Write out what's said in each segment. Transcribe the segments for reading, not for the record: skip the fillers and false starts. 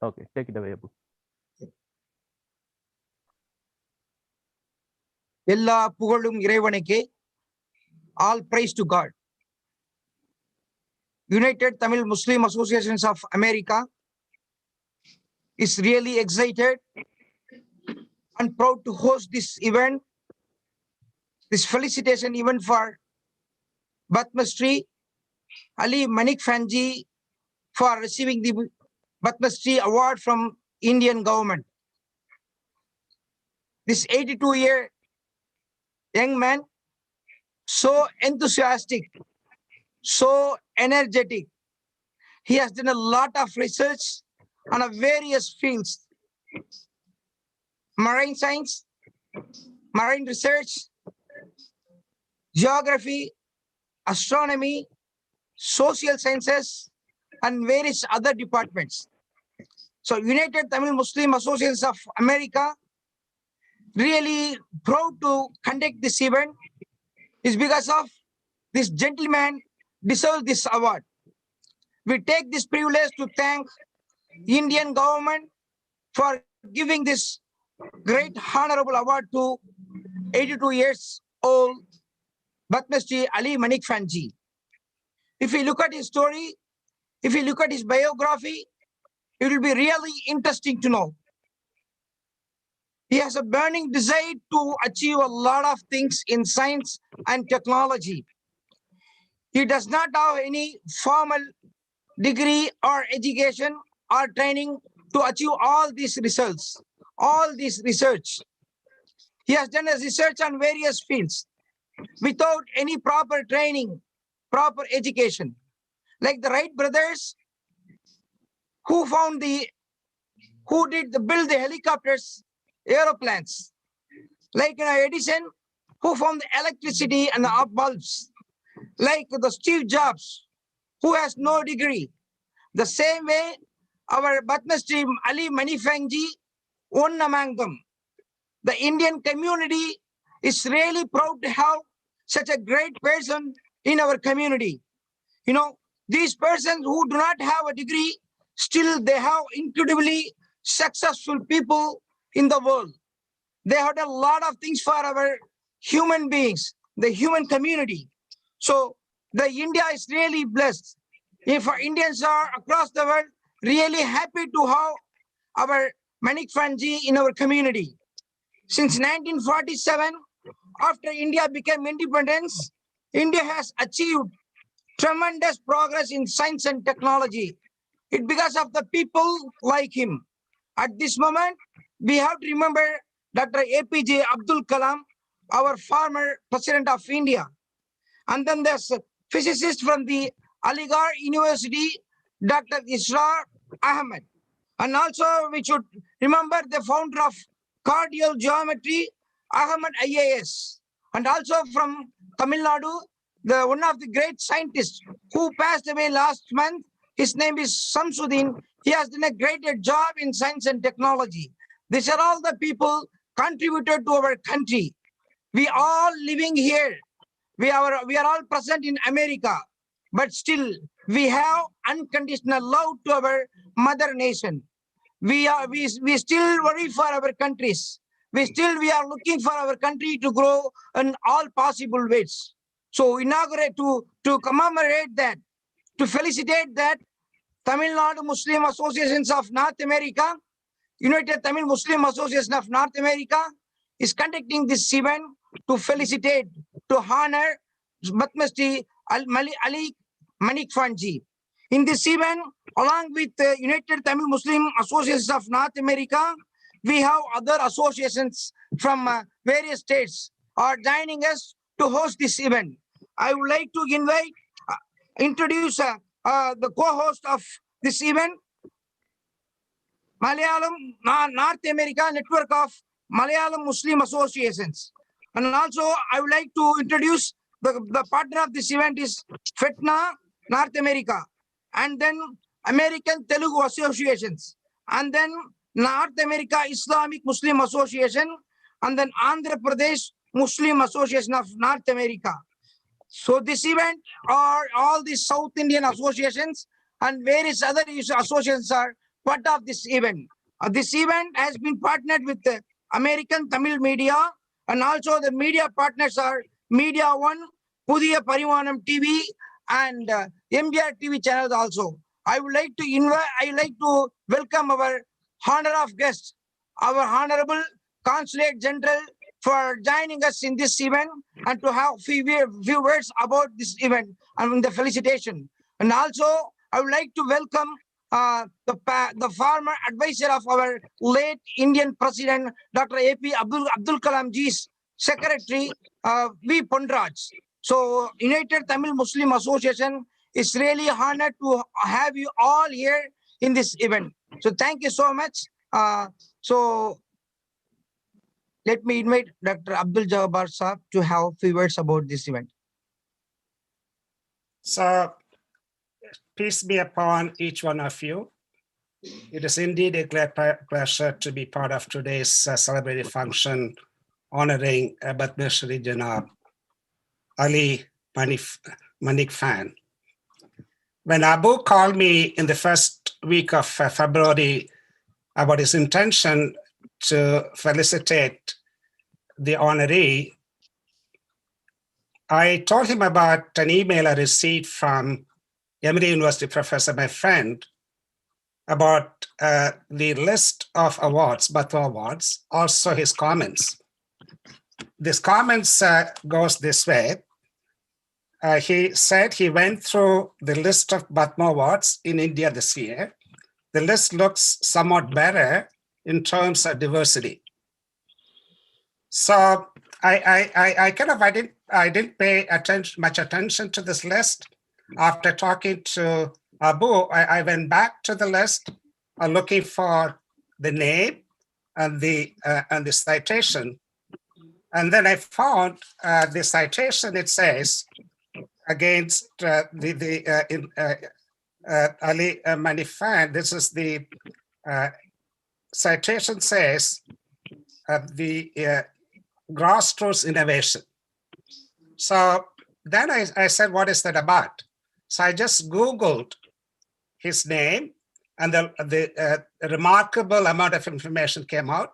Okay, take it away, Abu. எல்லா புகழும் இறைவனுக்கே. All praise to God. United Tamil Muslim Associations of America is really excited and proud to host this event, this felicitation event for Padma Shri Ali Manikfan ji for receiving the Padma Shri award from Indian government. This 82-year young man, so enthusiastic, so energetic. He has done a lot of research on various fields: marine science, marine research, geography, astronomy, social sciences, and various other departments. So United Tamil Muslim Associations of America really proud to conduct this event is because of this gentleman deserves this award. We take this privilege to thank Indian government for giving this great honorable award to 82 years old Padma Shri Ali Manikfan ji. If you look at his story, if you look at his biography, it will be really interesting to know. He has a burning desire to achieve a lot of things in science and technology. He does not have any formal degree or education or training to achieve all these results, all this research. He has done his research on various fields without any proper training, proper education. Like the Wright brothers, who build the helicopters, aeroplanes. Like Edison, who found the electricity and the bulbs. Like the Steve Jobs, who has no degree. The same way, our Padma Shri Ali Manikfan ji, one among them. The Indian community is really proud to have such a great person in our community. You know, these persons who do not have a degree, still they have incredibly successful people in the world. They have done a lot of things for our human beings, the human community. So the India is really blessed. If our Indians are across the world really happy to have our Manikfan ji in our community. Since 1947, after India became independence, India has achieved tremendous progress in science and technology. It's because of the people like him. At this moment, we have to remember Dr. APJ Abdul Kalam, our former president of India. And then there's a physicist from the Aligarh University, Dr. Israr Ahmed. And also we should remember the founder of cardial geometry, Ahmed IAS. And also from Tamil Nadu, one of the great scientists who passed away last month, his name is Samsuddin. He has done a great job in science and technology. These are all the people contributed to our country. We all living here. We are all present in America, but still we have unconditional love to our mother nation. We still worry for our countries. We are looking for our country to grow in all possible ways. So to commemorate that, to felicitate that, Tamil Nadu Muslim Associations of North America, United Tamil Muslim Association of North America is conducting this event to felicitate, to honor Padma Shri Ali Manikfan ji. In this event, along with United Tamil Muslim Associations of North America, we have other associations from various states are joining us to host this event. I would like to introduce the co-host of this event, Malayalam North America Network of Malayalam Muslim Associations. And also I would like to introduce the partner of this event is FETNA North America, and then American Telugu Associations, and then North America Islamic Muslim Association, and then Andhra Pradesh Muslim Association of North America. So this event are all the South Indian associations and various other associations are part of this event. This event has been partnered with the American Tamil media, and also the media partners are Media One, Pudiya Parimanam TV, and MBR TV channels also. I would like to welcome our honor of guest, our Honorable Consulate General, for joining us in this event and to have few words about this event and the felicitation. And also, I would like to welcome the former advisor of our late Indian President, Dr. A.P. Abdul Kalam Ji's secretary, V. Ponraj. So, United Tamil Muslim Association is really honored to have you all here in this event. So, thank you so much. So, let me invite Dr. Abdul Jabbar Saab to have a few words about this event. So, peace be upon each one of you. It is indeed a great pleasure to be part of today's celebrated function honoring Padma Shri Janab Ali Manikfan. When Abu called me in the first week of February about his intention to felicitate the honoree, I told him about an email I received from Emory University professor, my friend, about the list of awards, Padma Awards, also his comments. This comments goes this way. He said he went through the list of Padma Awards in India this year. The list looks somewhat better in terms of diversity. So I didn't pay much attention to this list. After talking to Abu, I went back to the list looking for the name and the citation. And then I found the citation. It says against Ali Manikfan. This is the citation says the grassroots innovation. So then I said, what is that about? So I just Googled his name, and the remarkable amount of information came out,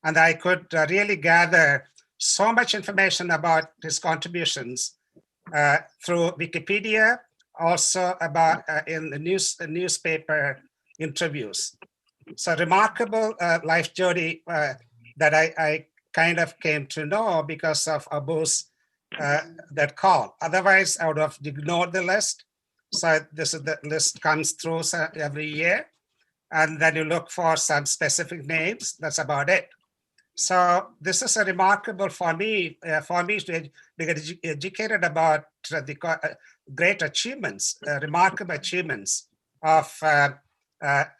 and I could really gather so much information about his contributions through Wikipedia, also about in the newspaper interviews. So remarkable life journey that I kind of came to know because of Abu's that call. Otherwise, I would have ignored the list. So this is the list comes through every year, and then you look for some specific names. That's about it. So this is a remarkable for me to get educated about the great achievements, remarkable achievements of our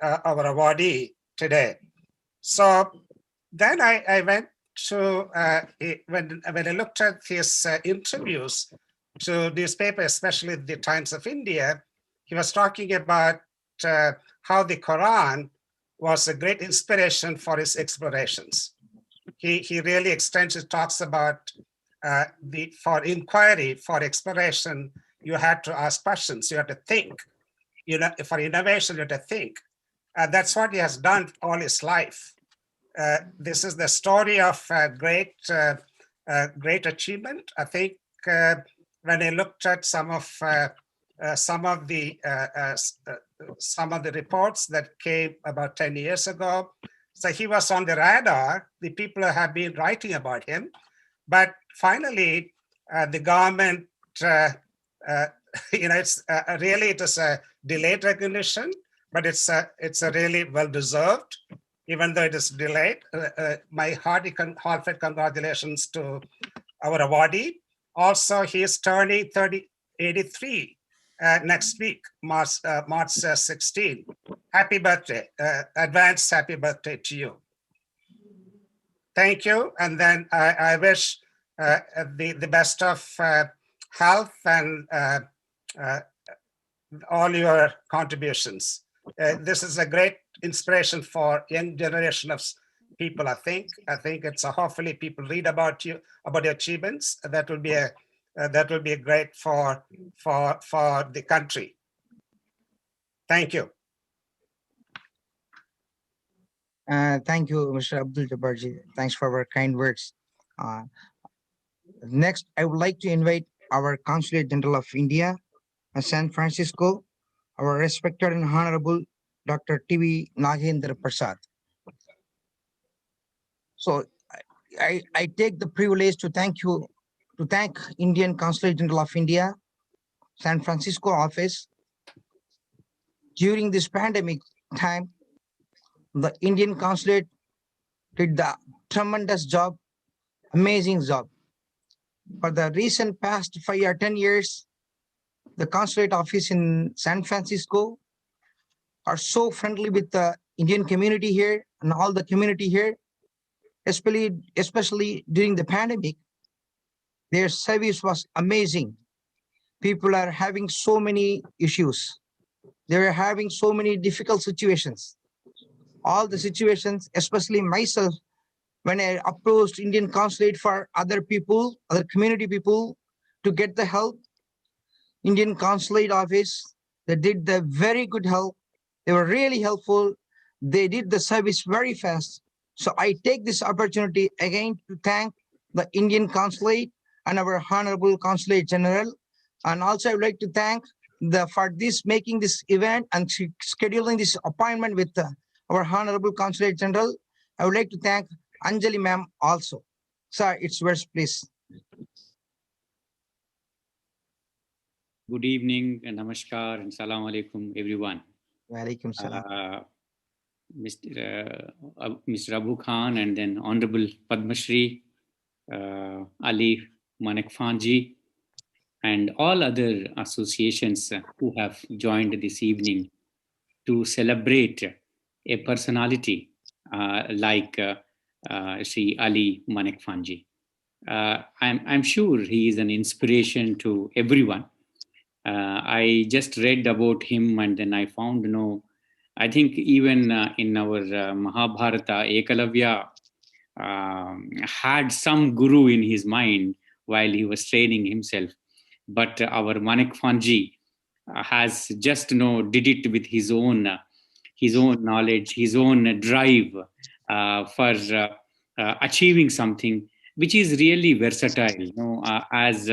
awardee today. So then I went to when I looked at his interviews to newspapers, especially the Times of India, he was talking about how the Quran was a great inspiration for his explorations. He really extensively talks about for inquiry, for exploration, you had to ask questions, you had to think. You know, for innovation, you had to think. That's what he has done all his life. This is the story of great achievement. I think when I looked at some of the reports that came about 10 years ago, so he was on the radar. The people have been writing about him, but finally, the government, it's really it is a delayed recognition, but it's a really well deserved. Even though it is delayed, my heartfelt congratulations to our awardee. Also, he is turning 83 next week, March 16. Happy birthday, advance happy birthday to you. Thank you, and then I wish the best of health and all your contributions. This is a great inspiration for young generation of people. I think it's hopefully people read about you, about your achievements. That will be a great for the country. Thank you. Thank you, Mr. Abdul Jabbarji. Thanks for our kind words. Uh, Next, I would like to invite our Consulate General of India, San Francisco, our respected and honorable Dr. T.V. Nagendra Prasad. So I take the privilege to thank Indian Consulate General of India, San Francisco office. During this pandemic time, the Indian Consulate did the tremendous job, amazing job. For the recent past 5 or 10 years, the consulate office in San Francisco are so friendly with the Indian community here and all the community here, especially during the pandemic. Their service was amazing. People are having so many issues. They were having so many difficult situations. All the situations, especially myself, when I approached Indian consulate for other people, other community people to get the help, Indian consulate office, they did the very good help. They were really helpful. They did the service very fast. So I take this opportunity again to thank the Indian consulate and our honorable consulate general. And also I would like to thank the for this making this event and scheduling this appointment with our honorable consulate general. I would like to thank Anjali ma'am also. Sir, it's yours, please. Good evening and namaskar and salam alaikum, everyone. Walaikum salam. Mr. Abu Khan and then Honorable Padma Shri, Ali Manikfan ji, and all other associations who have joined this evening to celebrate a personality like Sri Ali Manikfan ji. I'm sure he is an inspiration to everyone. I just read about him and then I found, I think even in our Mahabharata, Ekalavya had some guru in his mind while he was training himself. But our Manikfanji has just, did it with his own knowledge, his own drive for achieving something which is really versatile. As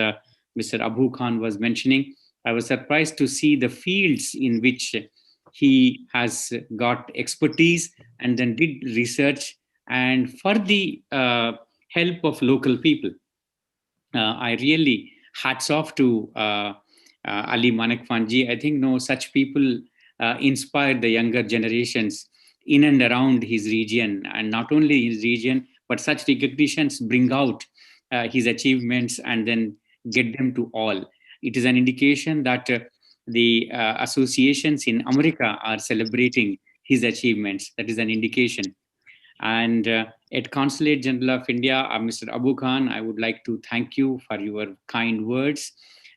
Mr. Abu Khan was mentioning, I was surprised to see the fields in which he has got expertise and then did research and for the help of local people. I really hats off to Ali Manikfanji. I think such people inspire the younger generations in and around his region, and not only his region, but such recognitions bring out his achievements and then get them to all. It is an indication that the associations in America are celebrating his achievements. That is an indication. And at Consulate General of India, Mr. Abu Khan, I would like to thank you for your kind words.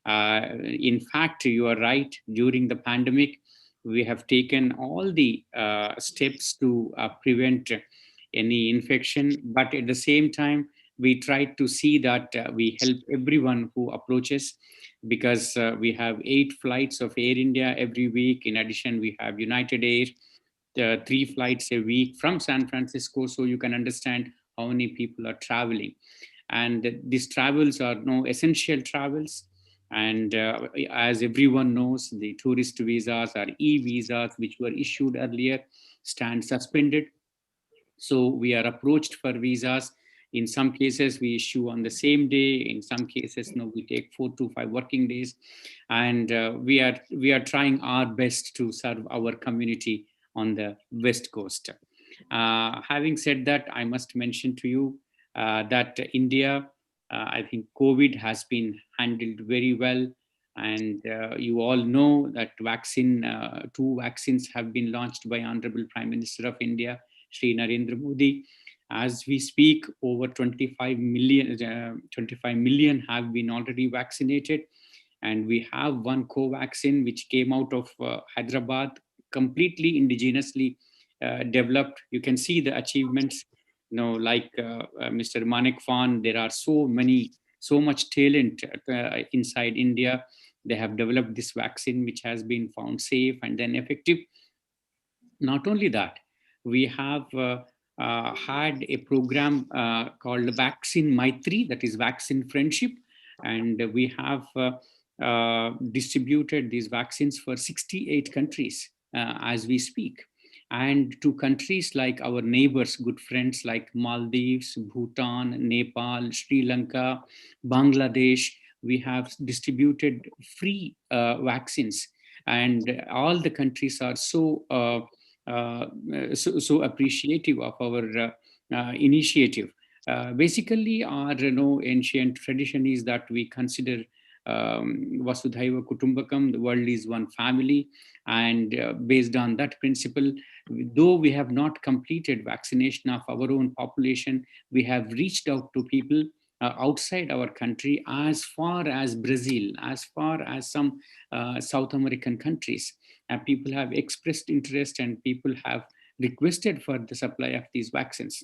In fact, you are right. During the pandemic, we have taken all the steps to prevent any infection. But at the same time, we try to see that we help everyone who approaches, because we have 8 flights of Air India every week. In addition, we have United Air, 3 flights a week from San Francisco, so you can understand how many people are traveling. And these travels are essential travels. And as everyone knows, the tourist visas or e-visas, which were issued earlier, stand suspended. So we are approached for visas. In some cases, we issue on the same day. In some cases, we take 4 to 5 working days. And we are trying our best to serve our community on the West Coast. Having said that, I must mention to you that India, I think COVID has been handled very well. And you all know that 2 vaccines have been launched by Honorable Prime Minister of India, Shri Narendra Modi. As we speak, over 25 million have been already vaccinated. And we have one Covaxin which came out of Hyderabad, completely indigenously developed. You can see the achievements, like Mr. Manikfan. There are so much talent inside India. They have developed this vaccine which has been found safe and then effective. Not only that, we have had a program called Vaccine Maitri, that is vaccine friendship, and we have distributed these vaccines for 68 countries as we speak, and to countries like our neighbors, good friends like Maldives, Bhutan, Nepal, Sri Lanka, Bangladesh. We have distributed free vaccines, and all the countries are so appreciative of our initiative. Basically, our ancient tradition is that we consider Vasudhaiva Kutumbakam, the world is one family, and based on that principle, though we have not completed vaccination of our own population, we have reached out to people outside our country, as far as Brazil, as far as some South American countries. People have expressed interest, and people have requested for the supply of these vaccines.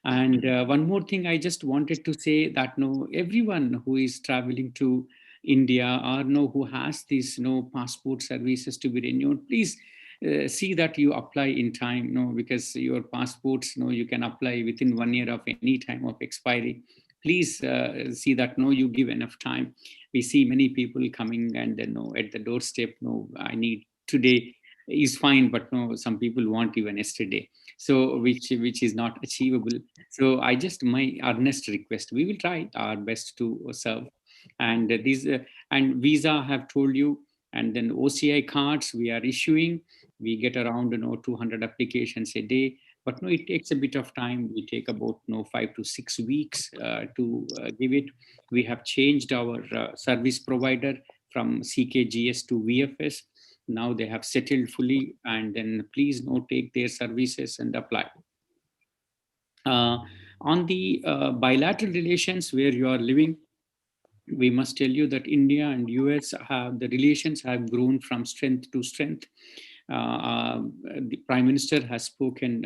And one more thing I just wanted to say, that no, everyone who is traveling to India, or no, who has these passport services to be renewed, please see that you apply in time, because your passports, you can apply within 1 year of any time of expiry. Please see that you give enough time. We see many people coming and at the doorstep, I need today is fine, but no, some people want even yesterday, so which is not achievable. So I just, my earnest request, we will try our best to serve. And these and visa I have told you, and then OCI cards we are issuing. We get around 200 applications a day, but no, it takes a bit of time. We take about 5 to 6 weeks to give it. We have changed our service provider from CKGS to VFS. Now they have settled fully, and then please take their services and apply. On the bilateral relations where you are living, we must tell you that India and US have, the relations have grown from strength to strength. The Prime Minister has spoken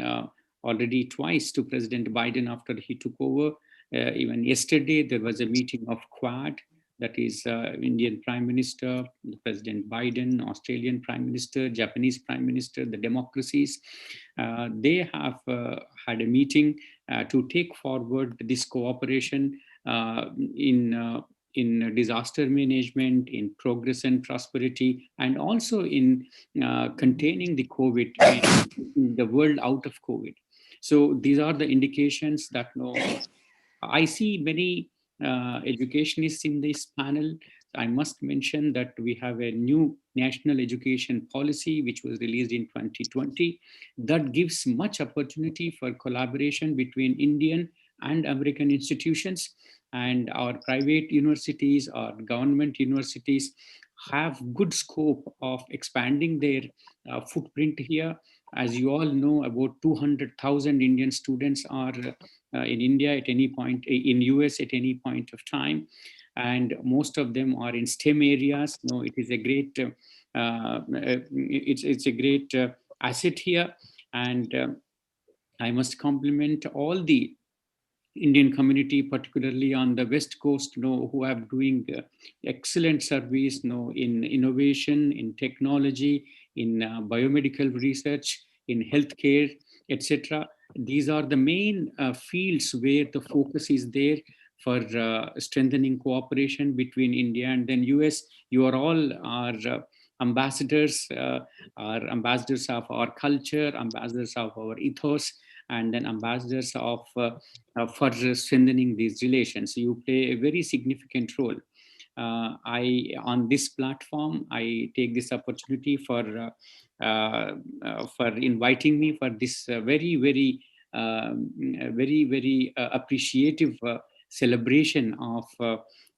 already twice to President Biden after he took over. Even yesterday, there was a meeting of Quad, that is Indian Prime Minister, President Biden, Australian Prime Minister, Japanese Prime Minister, the democracies. They have had a meeting to take forward this cooperation in disaster management, in progress and prosperity, and also in containing the COVID and the world out of COVID. So these are the indications that I see many educationists in this panel. I must mention that we have a new national education policy which was released in 2020 that gives much opportunity for collaboration between Indian and American institutions, and our private universities, our government universities have good scope of expanding their footprint here. As you all know, about 200,000 Indian students are in India at any point, in US at any point of time, and most of them are in STEM areas. It is a great, it's a great asset here, and I must compliment all the Indian community, particularly on the West Coast, who are doing excellent service, in innovation, in technology, in biomedical research, in healthcare, etc. These are the main fields where the focus is there for strengthening cooperation between India and then US. You are all our ambassadors, are ambassadors of our culture, ambassadors of our ethos, and then ambassadors of for strengthening these relations. You play a very significant role. On this platform, I take this opportunity for inviting me for this very appreciative celebration of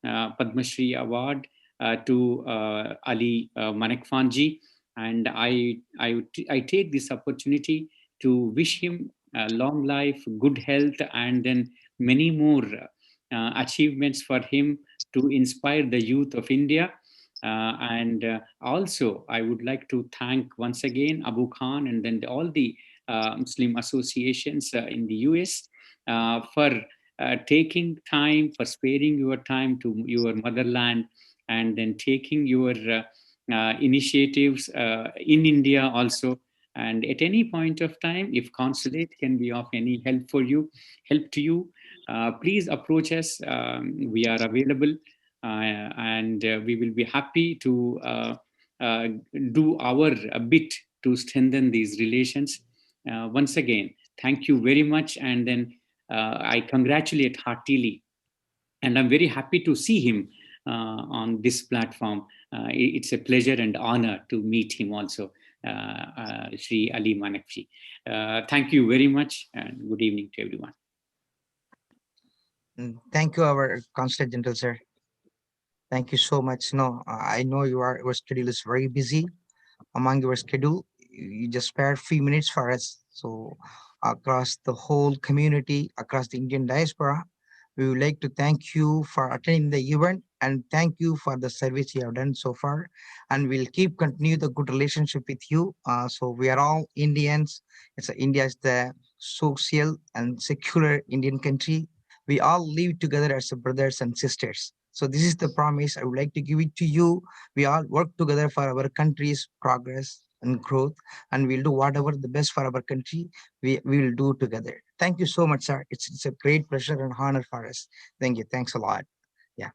Padma Shri Award to Ali Manikfan ji, and I take this opportunity to wish him long life, good health, and then many more achievements for him to inspire the youth of India. And also, I would like to thank once again Abu Khan and then all the Muslim associations in the US for taking time, for sparing your time to your motherland, and then taking your initiatives in India also. And at any point of time, if consulate can be of any help to you, please approach us. We are available, and we will be happy to do our bit to strengthen these relations. Once again, thank you very much, and then I congratulate heartily, and I'm very happy to see him on this platform. It's a pleasure and honor to meet him also, Shri Ali Manikfan. Thank you very much, and good evening to everyone. Thank you, our Consulate General, sir. Thank you so much. No, I know your schedule is very busy. Among your schedule, you just spare a few minutes for us. So across the whole community, across the Indian diaspora, we would like to thank you for attending the event and thank you for the service you have done so far. And we'll continue the good relationship with you. So we are all Indians. India is the social and secular Indian country. We all live together as brothers and sisters. So this is the promise I would like to give it to you. We all work together for our country's progress and growth, and we'll do whatever the best for our country. We will do together. Thank you so much, sir. It's a great pleasure and honor for us. Thank you. Thanks a lot. Yeah.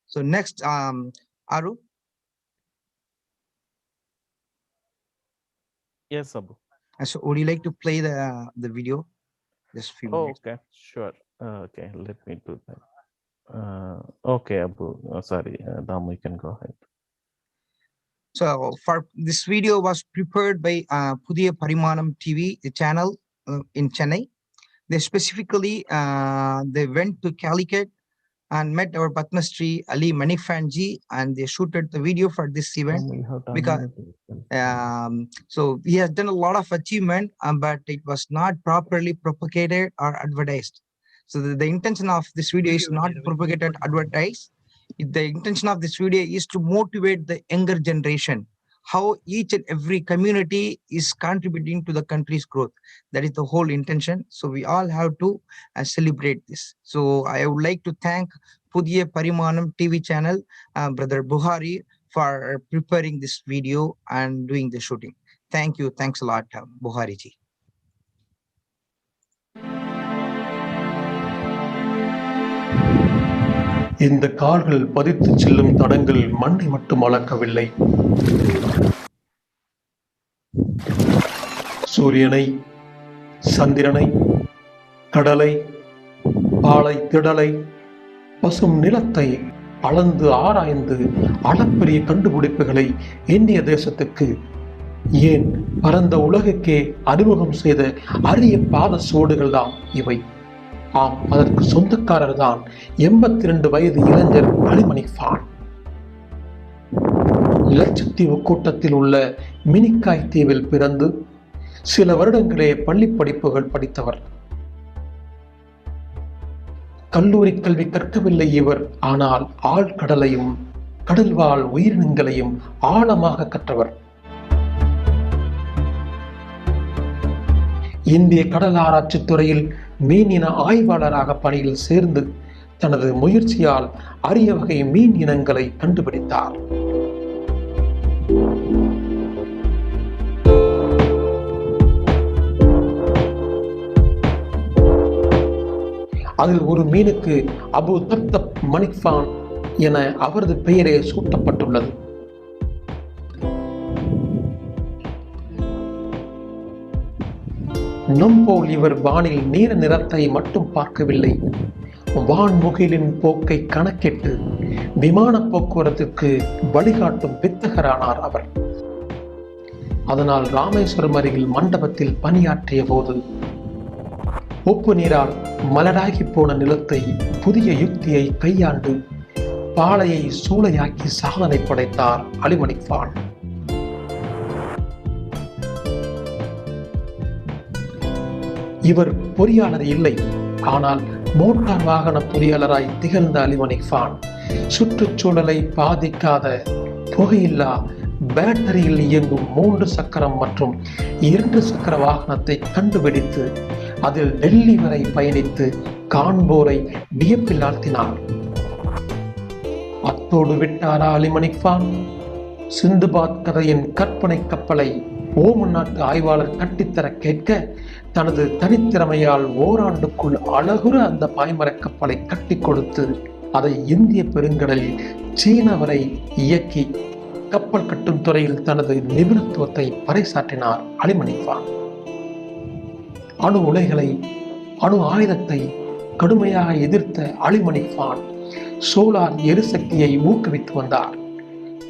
So next, Aru. Yes, Abu. So would you like to play the video? Just few minutes. Okay, sure. Okay, let me do that. Okay, Abu. Sorry, Damu, you can go ahead. So for this video was prepared by Pudhiya Parimanam TV, the channel in Chennai. They specifically they went to Calicut and met our Padma Shri Ali Manikfan ji, and they shooted the video for this event because so he has done a lot of achievement, but it was not properly propagated or advertised. So the intention of this video is not propagated, advertised. The intention of this video is to motivate the younger generation, how each and every community is contributing to the country's growth. That is the whole intention. So we all have to celebrate this. So I would like to thank Pudhiya Parimanam TV channel, Brother Buhari, for preparing this video and doing the shooting. Thank you. Thanks a lot, Buhari ji. இந்த கால்கள் பதித்து செல்லும் தடங்கள் மண்ணை மட்டும் அளக்கவில்லை. சூரியனை, சந்திரனை, கடலை, பாலை திடலை, பசும் நிலத்தை அளந்து ஆராய்ந்து அளப்பரிய கண்டுபிடிப்புகளை இந்திய தேசத்துக்கு, ஏன் பரந்த உலகுக்கே அறிமுகம் செய்த அரிய பாத சோடுகள் தான் இவை. ஆம், அதற்கு சொந்தக்காரர் தான் 82 வயது இளைஞர் அலி மணிக்ஃபான். லட்சத்தீவு கூட்டத்தில் உள்ள மினிக்காய் தீவில் பிறந்து சில வருடங்களே பள்ளி படிப்புகள் படித்தவர். கல்லூரி கல்வி கற்கவில்லை இவர். ஆனால் ஆழ்கடலையும் கடல்வாழ் உயிரினங்களையும் ஆழமாக கற்றவர். இந்திய கடல் ஆராய்ச்சி துறையில் மீனின ஆய்வாளராக பணியில் சேர்ந்து தனது முயற்சியால் அரிய வகை மீன் இனங்களை கண்டுபிடித்தார். அதில் ஒரு மீனுக்கு அபு தப்தப் மணிக்ஃபான் என அவரது பெயரே சூட்டப்பட்டுள்ளது. நம்போல் இவர் வானில் நீல நிறத்தை மட்டும் பார்க்கவில்லை, வான்முகிலின் போக்கை கணக்கிட்டு விமான போக்குவரத்துக்கு வழிகாட்டும் வித்தகரானார் அவர். அதனால் ராமேஸ்வரம் அருகில் மண்டபத்தில் பணியாற்றிய போது உப்பு நீரால் மலடாகி போன நிலத்தை புதிய யுக்தியை கையாண்டு பாலையை சூளையாக்கி சாதனை படைத்தார் அலி மணிக்ஃபான். இவர் பொறியாளர் இல்லை, ஆனால் மோட்டார் வாகன பொறியாளராய் திகழ்ந்த அலி மணிக்ஃபான் சுற்றுச்சூழலை பாதிக்காத புகையில்லா பேட்டரியில் இயங்கும் 3 சக்கரம் மற்றும் 2 சக்கர வாகனத்தை கண்டுபிடித்து அதில் டெல்லி வரை பயணித்து காண்போரை வியப்பில் ஆழ்த்தினார். அத்தோடு விட்டாரா அலி மணிக்ஃபான்? சிந்துபாத் கதையின் கற்பனை கப்பலை ஓமன் நாட்டு ஆய்வாளர் கட்டித்தர கேட்க தனது தனித்திறமையால் ஓராண்டுக்குள் அழகுற அந்த பாய்மரக் கப்பலை கட்டி கொடுத்து அதை இந்திய பெருங்கடலில் சீன வரை இயக்கி கப்பல் கட்டும் துறையில் தனது நிபுணத்துவத்தை பறைசாற்றினார் அலி மணிஃபான். அணு உலைகளை, அணு ஆயுதத்தை கடுமையாக எதிர்த்த அலி மணிஃபான் சோலார் எரிசக்தியை ஊக்குவித்து வந்தார்.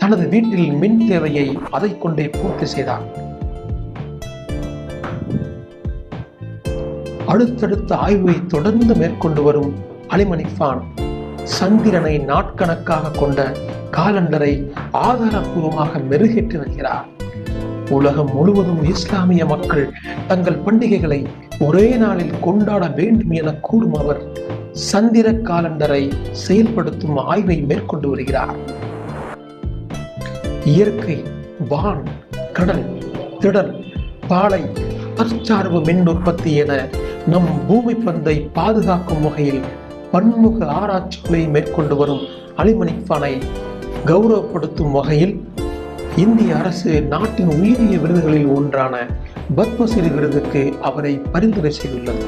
தனது வீட்டில் மின் தேவையை அதை கொண்டே பூர்த்தி செய்தார். அடுத்தடுத்த ஆய்வை தொடர்ந்து மேற்கொண்டு வரும் அலி மணிஃபான் சந்திரனை நாட்கணக்காக கொண்ட காலண்டரை ஆதாரபூர்வமாக மெருகேற்றி வருகிறார். உலகம் முழுவதும் இஸ்லாமிய மக்கள் தங்கள் பண்டிகைகளை ஒரே நாளில் கொண்டாட வேண்டும் என கூறும் அவர் சந்திர காலண்டரை செயல்படுத்தும் ஆய்வை மேற்கொண்டு வருகிறார். இயற்கை, வான், கடல், திடல், பாலை, தற்சார்பு மின் உற்பத்தி என நம் பூமி பந்தை பாதுகாக்கும் வகையில் பன்முக ஆராய்ச்சிகளை மேற்கொண்டு வரும் அலி மணிஃபானை கௌரவப்படுத்தும் வகையில் இந்திய அரசு நாட்டின் உயரிய விருதுகளில் ஒன்றான பத்மஸ்ரீ விருதுக்கு அவரை பரிந்துரை செய்துள்ளது.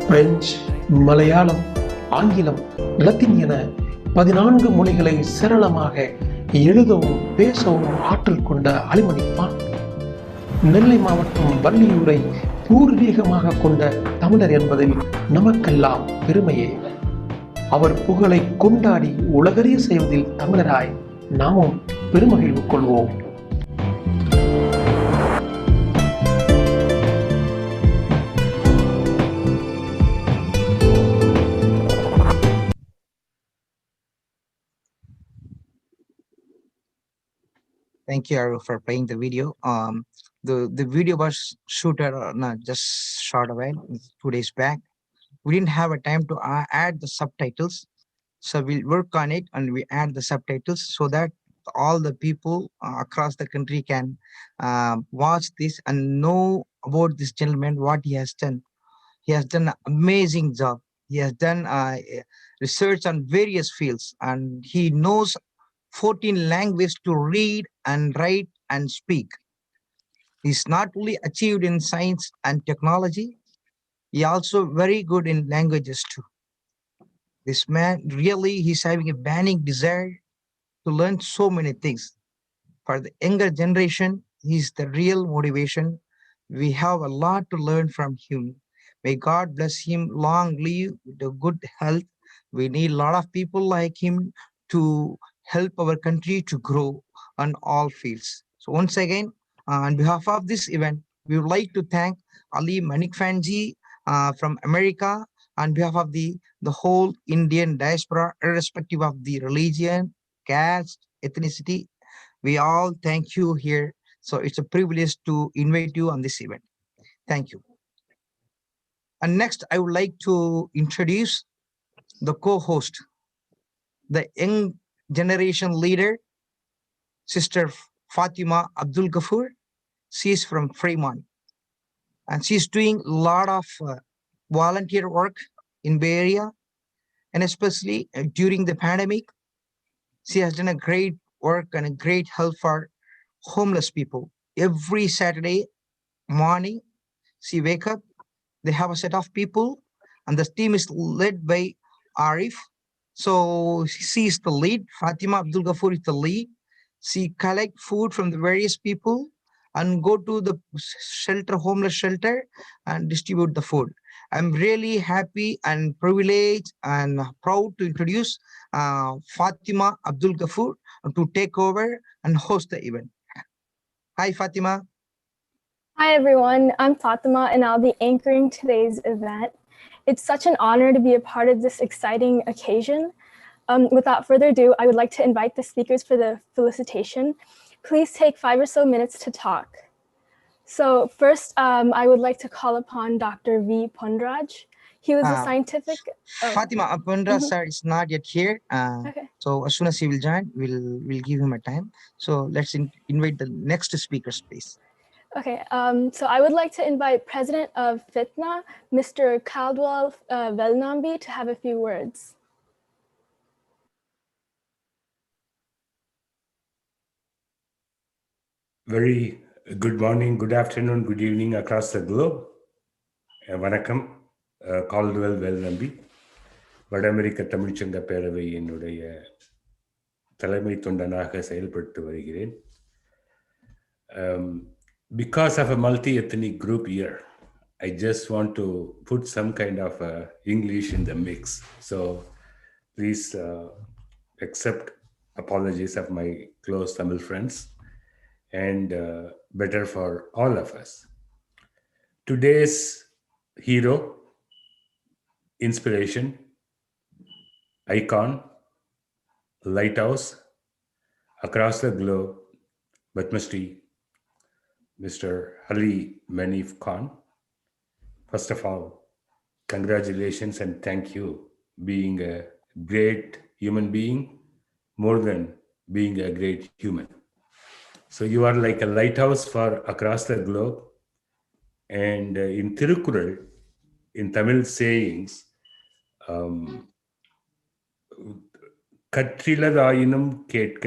பிரெஞ்சு, மலையாளம், ஆங்கிலம், லத்தீன் என 14 மொழிகளை சரளமாக எழுதவும் பேசவும் ஆற்றல் கொண்ட அலி மணிஃபான் நெல்லை மாவட்டம் வள்ளியூரை பூர்வீகமாக கொண்ட தமிழர் என்பதில் நமக்கெல்லாம் பெருமையே. அவர் புகழை கொண்டாடி உலகறிய செய்வதில் தமிழராய் நாமும் பெருமகிழ்வு கொள்வோம். Thank you, Aru, for playing the video. The video was shooted just short while 2 days back. We didn't have a time to add the subtitles, so we'll work on it and we add the subtitles so that all the people across the country can watch this and know about this gentleman, what he has done. He has done an amazing job. He has done research on various fields, and he knows 14 languages to read and write and speak. He's not only achieved in science and technology, he also very good in languages too. This man really, he's having a burning desire to learn so many things. For the younger generation, he's the real motivation. We have a lot to learn from him. May God bless him, long live with a good health. We need a lot of people like him to help our country to grow on all fields. So once again, on behalf of this event, we would like to thank Ali Manikfan ji from America, on behalf of the whole Indian diaspora, irrespective of the religion, caste, ethnicity. We all thank you here. So it's a privilege to invite you on this event. Thank you. And next, I would like to introduce the co-host, the young generation leader, Sister Fatima Abdul Ghafoor. She is from Fremont, and she's doing a lot of volunteer work in Bay Area, and especially during the pandemic, she has done a great work and a great help for homeless people. Every Saturday morning, she wake up, they have a set of people, and the team is led by Arif. So she is the lead. Fatima Abdul Ghafoor is the lead. She collect food from the various people and go to the shelter, homeless shelter, and distribute the food. I'm really happy and privileged and proud to introduce Fatima Abdul Ghafoor to take over and host the event. Hi, Fatima. Hi, everyone. I'm Fatima, and I'll be anchoring today's event. It's such an honor to be a part of this exciting occasion. Without further ado, I would like to invite the speakers for the felicitation. Please take 5 or so minutes to talk. So first, I would like to call upon Dr. V. Pundraj. He was a scientific... Fatima, Pundraj sir is not yet here. Okay. So as soon as he will join, we'll give him a time. So let's invite the next speakers, please. Okay, so I would like to invite President of Fitna, Mr. Caldwell Velnambi, to have a few words. Very good morning, good afternoon, good evening across the globe. வணக்கம். Caldwell well நம்பி வட அமெரிக்க தமிழ்ச்சங்க பேரவையினுடைய தலைமை தொண்டனாக செயல்பட்டு வருகிறேன். Because of a multi-ethnic group here, I just want to put some kind of English in the mix. So please accept apologies of my close Tamil friends, and better for all of us. Today's hero, inspiration, icon, lighthouse across the globe, Padma Shri, Mr. Ali Manikfan. First of all, congratulations and thank you being a great human being, more than being a great human. So you are like a lighthouse for across the globe. And in Tirukural, in Tamil sayings, கற்றிலதாயினும் கேட்க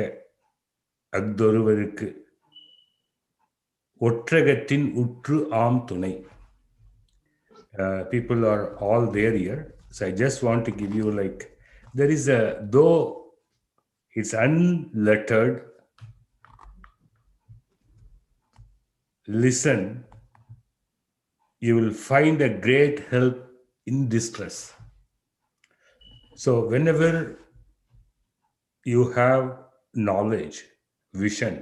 அஃதொருவருக்கு ஒற்றகத்தின் உற்று ஆம் துணை. People are all there here. So I just want to give you like, there is a, though it's unlettered, listen, you will find a great help in distress. So whenever you have knowledge, vision,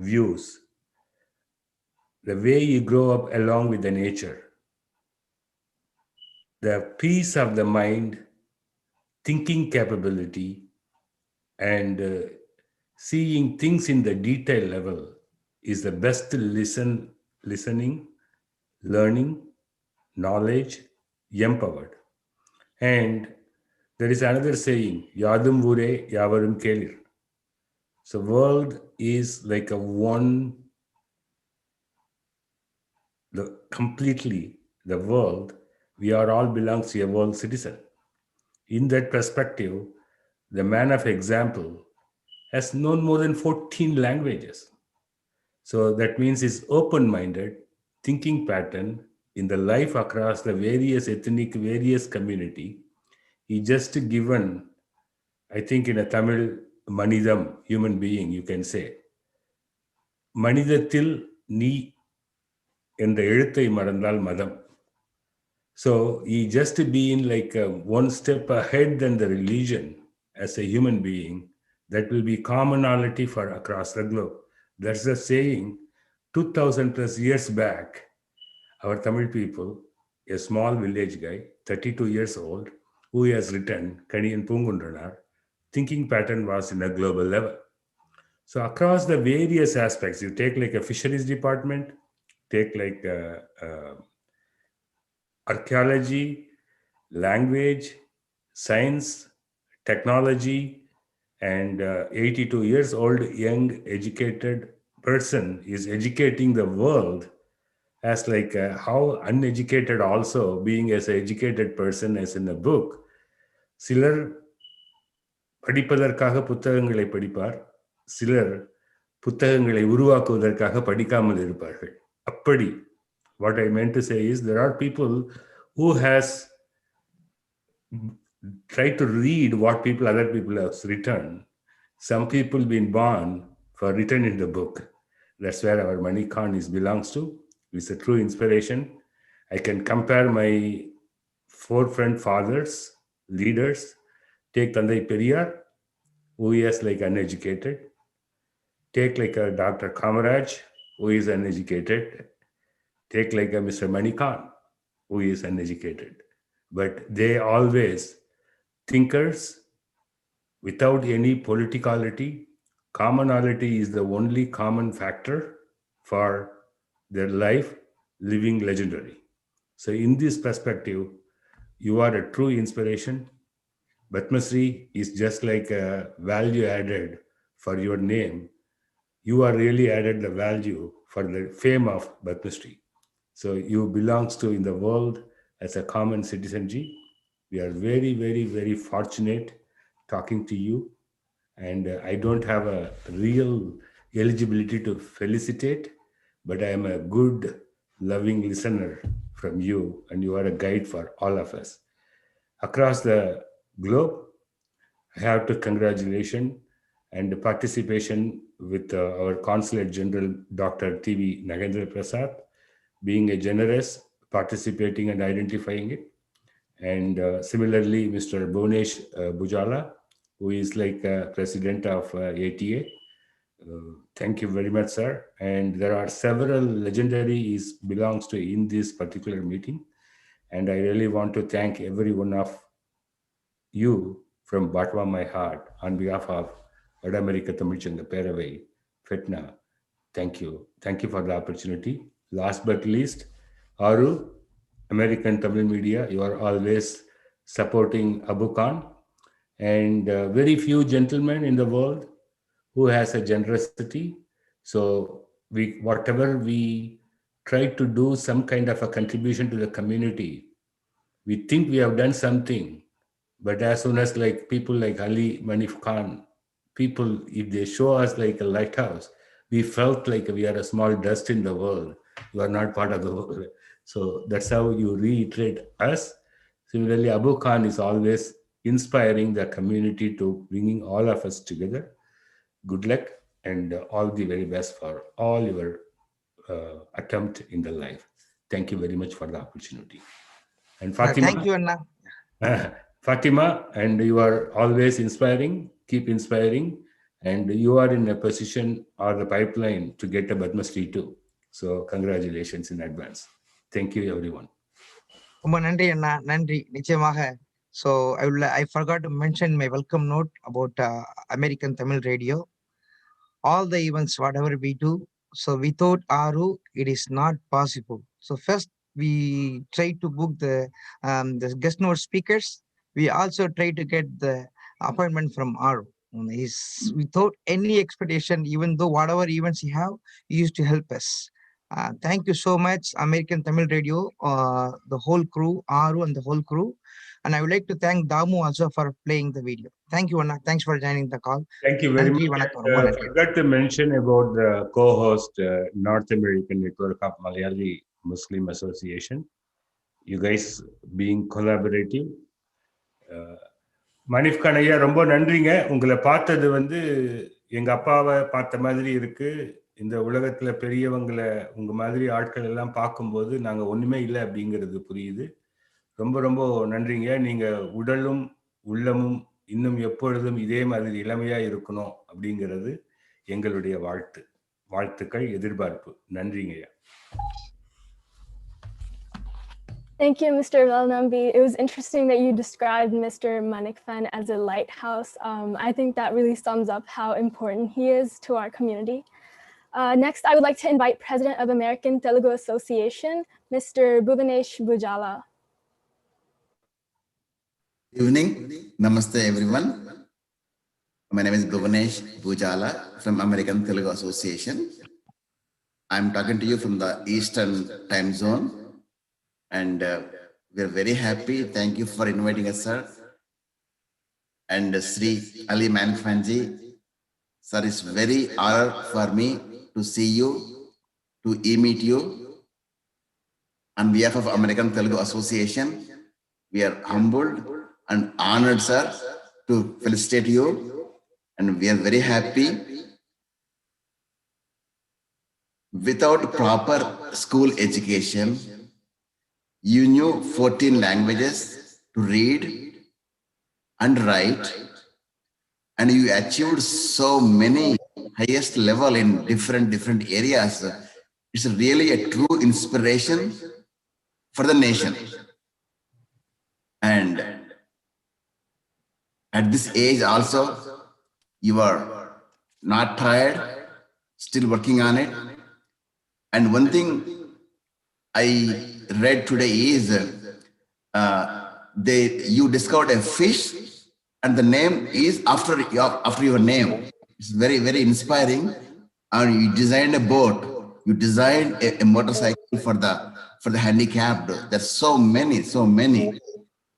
views, the way you grow up along with the nature, the peace of the mind, thinking capability, and seeing things in the detail level is the best listening, learning, knowledge, empowered. And there is another saying, Yadum Vure Yavarum Kelir. So world is like a one, completely the world, we are all belongs to a world citizen. In that perspective, the man of example has known more than 14 languages. So that means he's open-minded, thinking pattern in the life across the various ethnic, various community. He just given, I think in a Tamil, Manidam, human being, you can say. Manidathil நீ என்ற எழுத்தை மறந்தால் மதம். So he just being like one step ahead than the religion as a human being, that will be commonality for across the globe. That's the saying 2000 plus years back, our Tamil people, a small village guy, 32 years old, who has written Kaniyan Pungundranar, thinking pattern was in a global level. So across the various aspects, you take like a fisheries department, take like archaeology, language, science, technology, and 82 years old young educated person is educating the world as like how uneducated also being as an educated person as in a book. சிலர் படிப்பதற்காக புத்தகங்களை படிப்பார், சிலர் புத்தகங்களை உருவாக்குவதற்காக படிக்காமல் இருப்பார்கள். அப்படி what I meant to say is there are people who has tried to read what other people have written. Some people been born for written in the book. That's where our Manikfan belongs to. It's a true inspiration. I can compare my forefront fathers, leaders. Take Tandai Periyar, who is like uneducated. Take like a Dr. Kamaraj, who is uneducated. Take like a Mr. Manikfan, who is uneducated. But they always thinkers without any politicality. Commonality is the only common factor for their life, living legendary. So in this perspective, you are a true inspiration. Padma Shri is just like a value added for your name. You are really added the value for the fame of Padma Shri. So you belongs to in the world as a common citizen. We are very, very, very fortunate talking to you. And I don't have a real eligibility to felicitate, but I am a good, loving listener from you, and you are a guide for all of us. Across the globe, I have to congratulation and the participation with our Consulate General, Dr. T.V. Nagendra Prasad, being a generous, participating and identifying it. And similarly, Mr. Bhunesh Bujala, who is like president of ATA. Thank you very much, sir. And there are several legendaries belongs to in this particular meeting. And I really want to thank every one of you from bottom of my heart on behalf of Vadamerika Tamilchanga Peravai, Fetna. Thank you. Thank you for the opportunity. Last but least, Aru, American Tamil Media, you are always supporting Abu Khan, and very few gentlemen in the world who has a generosity. So whatever we try to do some kind of a contribution to the community, we think we have done something, but as soon as like people like Ali Manikfan, people, if they show us like a lighthouse, we felt like we are a small dust in the world. You are not part of the world. So that's how you reiterate us. Similarly, Abu Khan is always inspiring the community to bringing all of us together. Good luck and all the very best for all your attempt in the life. Thank you very much for the opportunity. And Fatima. Thank you, Anna. Fatima, and you are always inspiring, keep inspiring, and you are in a position or the pipeline to get a Padma Shri too. So congratulations in advance. Thank you, everyone. ரொம்ப நன்றி அண்ணா, நன்றி நிச்சயமாக. So I forgot to mention my welcome note about American Tamil Radio. All the events, whatever we do, so without Aru, it is not possible. So first we try to book the guest note speakers. We also try to get the appointment from Aru. Without any expectation, even though whatever events he have, he used to help us. Thank you so much, American Tamil Radio, the whole crew, Aru and the whole crew. And I would like to thank Damu also for playing the video. Thank you, Anna. Thanks for joining the call. Thank you very much. I forgot to mention about the co-host, North American Network of Malayali Muslim Association. You guys being collaborative. Manikfan ஐயா ரொம்ப நன்றிங்க. உங்களை பார்த்தது வந்து எங்க அப்பாவை பார்த்த மாதிரி இருக்கு. இந்த உலகத்துல பெரியவங்களை உங்க மாதிரி ஆட்கள் எல்லாம் பார்க்கும்போது நாங்க ஒண்ணுமே இல்லை அப்படிங்கிறது புரியுது. ரொம்ப ரொம்ப நன்றிங்க. நீங்க உடலும் உள்ளமும் இன்னும் எப்பொழுதும் இதே மாதிரி இளமையா இருக்கணும் அப்படிங்கிறது எங்களுடைய வாழ்த்துக்கள், எதிர்பார்ப்பு. நன்றிங்கய்யா. Thank you, Mr. Velnambi. It was interesting that you described Mr. Manikfan as a lighthouse. I think that really sums up how important he is to our community. Next, I would like to invite President of American Telugu Association, Mr. Bhuvanesh Bujala. Evening. Namaste, everyone. My name is Bhuvanesh Bujala from American Telugu Association. I'm talking to you from the Eastern time zone. And we're very happy. Thank you for inviting us, sir. And Sri Ali Manikfanji, sir, it's very honor for me to see you, to meet you. On behalf of American Telugu Association, we are humbled and honored, sir, to felicitate you. And we are very happy. Without proper school education, you knew 14 languages to read and write, and you achieved so many highest level in different areas. It's really a true inspiration for the nation. And at this age also, you are not tired, still working on it. And one thing I read today is you discovered a fish and the name is after your name. It's very, very inspiring. And you designed a boat, you designed a motorcycle for the handicapped. There's so many.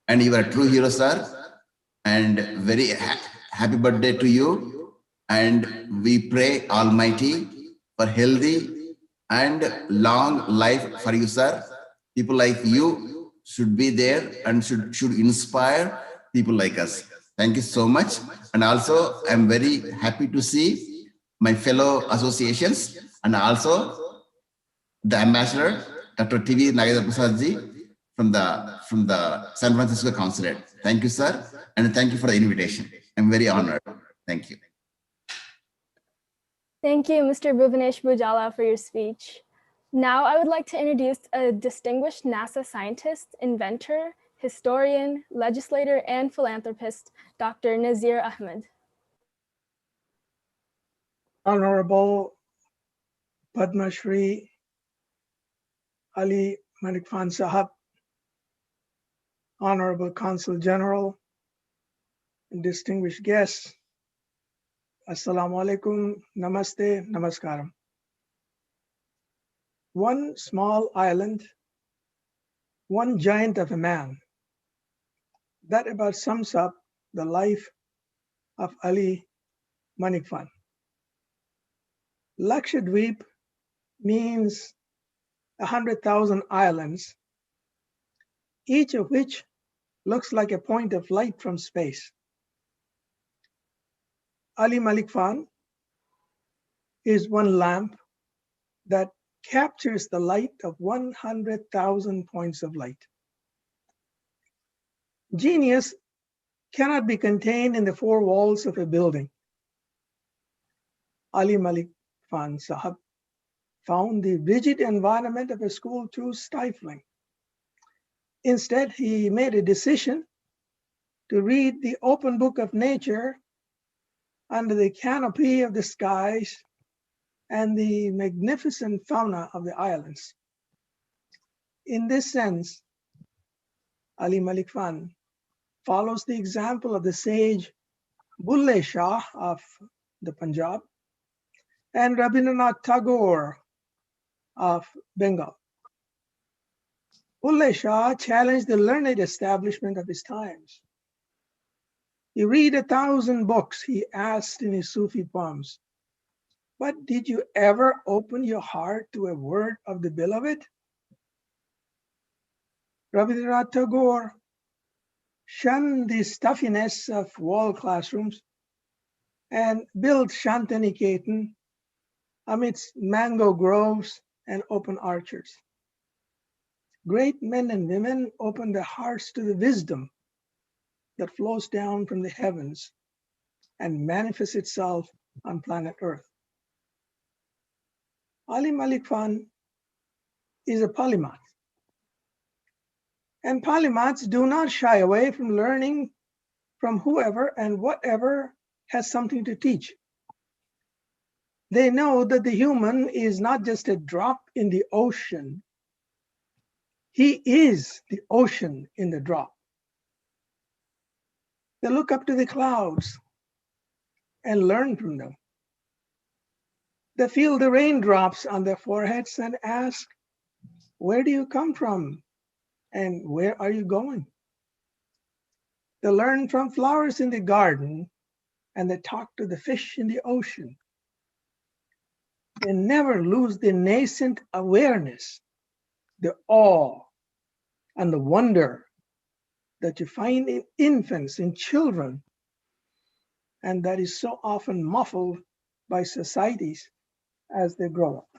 And you are a true hero, sir. And very happy birthday to you. And we pray Almighty for healthy and long life for you, sir. People like you should be there and should inspire people like us. Thank you so much. And also, I'm very happy to see my fellow associations and also the ambassador, Dr. TV Nagendra Prasad ji from the San Francisco Consulate. Thank you, sir. And thank you for the invitation. I'm very honored. Thank you. Thank you, Mr. Bhuvanesh Bujala, for your speech. Now I would like to introduce a distinguished NASA scientist, inventor, historian, legislator, and philanthropist, Dr. Nazir Ahmed. Honorable Padma Shri Ali Manikfan Sahab, Honorable Consul General, and distinguished guests, Assalamu alaikum, namaste, namaskaram. One small island, one giant of a man. That about sums up the life of Ali Manikfan. Lakshadweep means 100,000 islands, each of which looks like a point of light from space. Ali Manikfan is one lamp that captures the light of 100,000 points of light. Genius cannot be contained in the four walls of a building. Ali Manikfan Sahab found the rigid environment of a school too stifling. Instead, he made a decision to read the open book of nature under the canopy of the skies and the magnificent fauna of the islands. In this sense, Ali Manikfan follows the example of the sage Bulle Shah of the Punjab and Rabindranath Tagore of Bengal. Bulle Shah challenged the learned establishment of his times. You read 1,000 books, he asked in his Sufi poems, but did you ever open your heart to a word of the beloved? Rabindranath Tagore shunned the stuffiness of wall classrooms and built Shantiniketan amidst mango groves and open orchards. Great men and women opened their hearts to the wisdom that flows down from the heavens and manifests itself on planet Earth. Ali Manikfan is a polymath. And polymaths do not shy away from learning from whoever and whatever has something to teach. They know that the human is not just a drop in the ocean. He is the ocean in the drop. They look up to the clouds and learn from them. They feel the raindrops on their foreheads and ask, where do you come from? And where are you going? They learn from flowers in the garden and they talk to the fish in the ocean. They never lose the nascent awareness, the awe, and the wonder that you find in infants, in children, and that is so often muffled by societies as they grow up.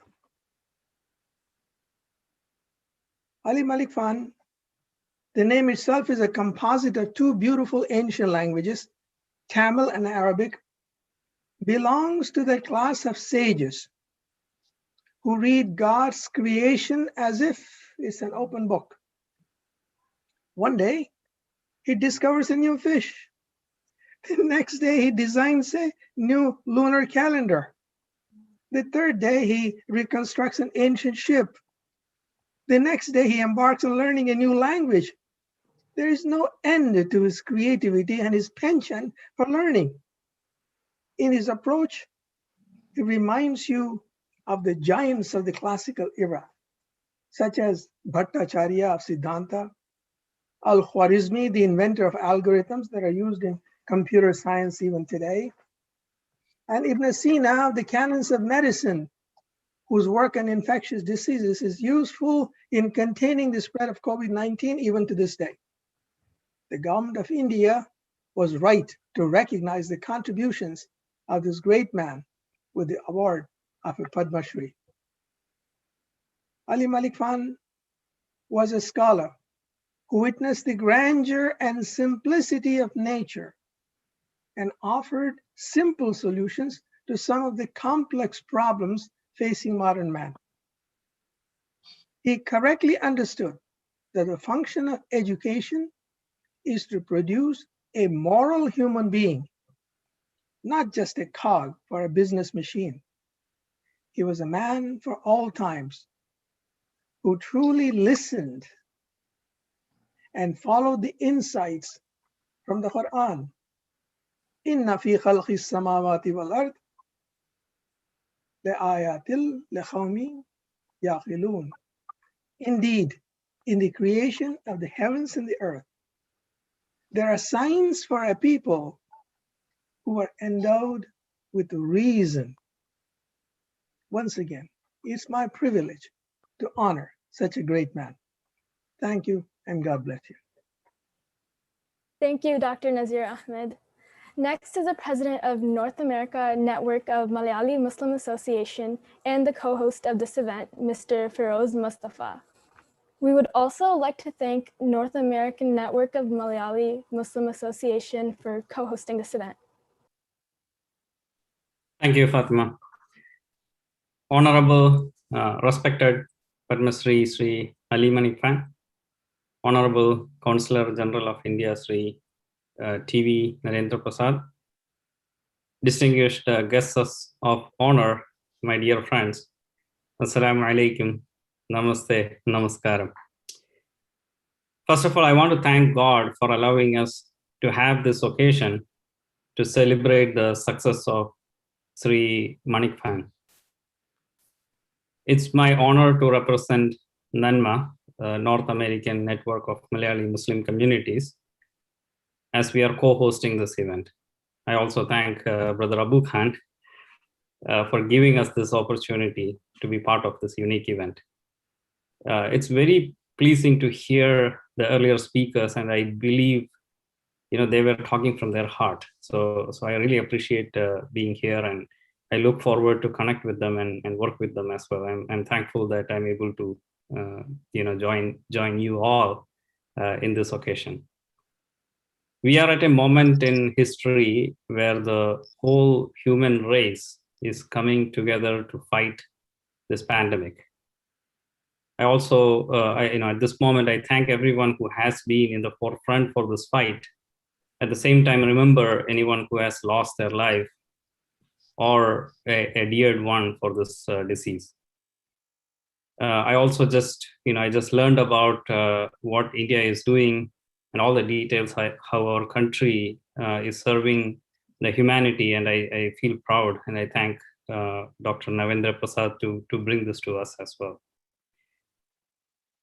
Ali Manikfan, the name itself is a composite of two beautiful ancient languages, Tamil and Arabic, belongs to the class of sages who read God's creation as if it's an open book. One day, he discovers a new fish. The next day, he designs a new lunar calendar. The third day, he reconstructs an ancient ship. The next day, he embarks on learning a new language. There is no end to his creativity and his penchant for learning. In his approach, he reminds you of the giants of the classical era, such as Bhattacharya of Siddhanta, Al-Khwarizmi, the inventor of algorithms that are used in computer science even today, And Ibn Sina, the canons of medicine, whose work on infectious diseases is useful in containing the spread of COVID-19 even to this day. The government of India was right to recognize the contributions of this great man with the award of a Padma Shri. Ali Manikfan was a scholar who witnessed the grandeur and simplicity of nature and offered simple solutions to some of the complex problems facing modern man. He correctly understood that the function of education is to produce a moral human being, not just a cog for a business machine. He was a man for all times who truly listened and followed the insights from the Quran. Inna fi khalqis samawati wal ard لآياتٍ لقوم يعقلون. Indeed, in the creation of the heavens and the earth, there are signs for a people who are endowed with reason. Once again, it's my privilege to honor such a great man. Thank you, and God bless you. Thank you, Dr. Nazir Ahmed. Next is the president of North America Network of Malayali Muslim Association and the co-host of this event, Mr. Feroz Mustafa. We would also like to thank North American Network of Malayali Muslim Association for co-hosting this event. Thank you, Fatima. Honorable, respected Padma Shri Sri Ali Manikfan, Honorable Consular General of India Sri TV Narendra Prasad, distinguished guests of honor, my dear friends, Assalamu alaikum, namaste, namaskaram. First of all, I want to thank God for allowing us to have this occasion to celebrate the success of Sri Manikfan. It's my honor to represent NANMA, North American Network of Malayali Muslim Communities, as we are co-hosting this event. I also thank Brother Abu Khan for giving us this opportunity to be part of this unique event. It's very pleasing to hear the earlier speakers, and I believe they were talking from their heart. So I really appreciate being here, and I look forward to connect with them and work with them as well. I'm thankful that I'm able to join you all in this occasion. We are at a moment in history where the whole human race is coming together to fight this pandemic. I also, at this moment, I thank everyone who has been in the forefront for this fight. At the same time, remember anyone who has lost their life or a dear one for this disease. I also I just learned about what India is doing and all the details, how our country is serving the humanity, and I feel proud, and I thank Dr. Narendra Prasad to bring this to us as well.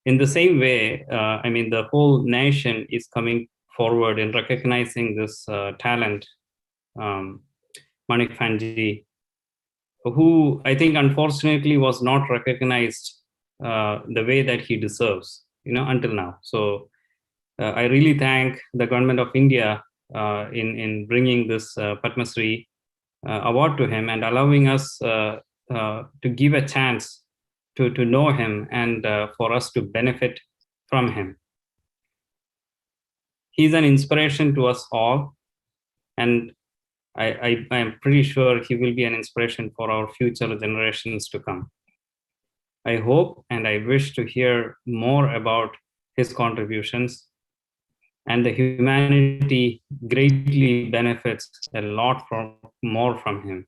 In the same way, the whole nation is coming forward in recognizing this talent, Manikfan ji, who I think unfortunately was not recognized the way that he deserves, until now. So I really thank the government of India in bringing this Padma Shri award to him and allowing us to give a chance to know him and for us to benefit from him. He's an inspiration to us all, and I am pretty sure he will be an inspiration for our future generations to come. I hope and I wish to hear more about his contributions, and the humanity greatly benefits a lot more from him.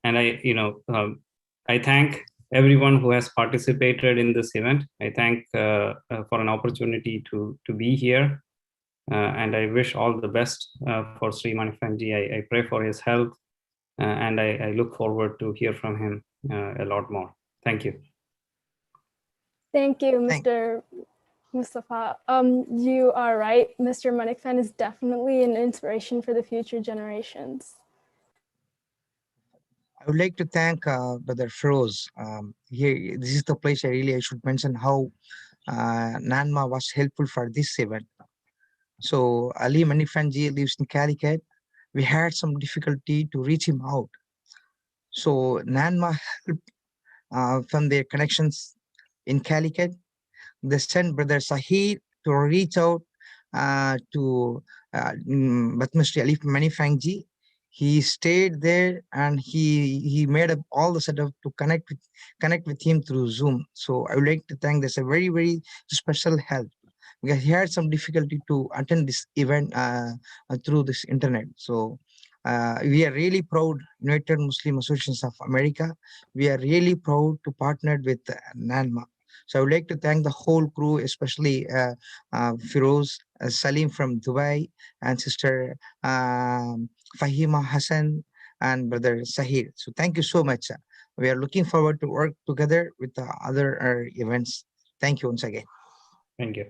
And I thank everyone who has participated in this event. I thank for an opportunity to be here. And I wish all the best for Sri Manikfan ji. I pray for his health, and I look forward to hear from him a lot more. Thank you. Thank you, Mr. Mustafa. You are right. Mr. Manikfan is definitely an inspiration for the future generations. I would like to thank Brother Feroz. Here, this is the place I should mention how Nanma was helpful for this event. So Ali Manikfan ji lives in Calicut. We had some difficulty to reach him out. So Nanma helped from their connections in Calicut. They sent Brother Sahid to reach out to Padma Shri Ali Manikfan ji. He stayed there and he made up all the setup to connect with him through Zoom. So I would like to thank this a very special help, because he had some difficulty to attend this event through this internet. So we are really proud, United Muslim Associations of America. We are really proud to partner with NANMA. So I would like to thank the whole crew, especially Firoz, Salim from Dubai, and Sister Fahima Hassan, and Brother Sahir. So thank you so much. We are looking forward to work together with the other events. Thank you once again. Thank you.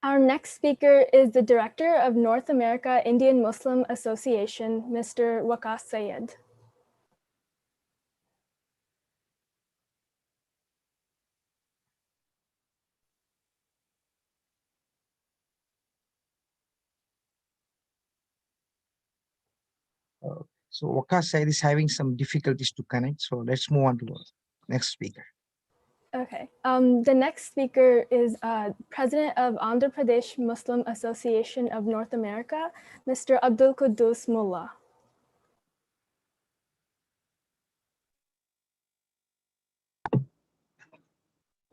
Our next speaker is the Director of North America Indian Muslim Association, Mr. Waqas Sayed. So Waqas Sayed is having some difficulties to connect. So let's move on to the next speaker. Okay. The next speaker is President of Andhra Pradesh Muslim Association of North America, Mr. Abdul Quddus Mullah.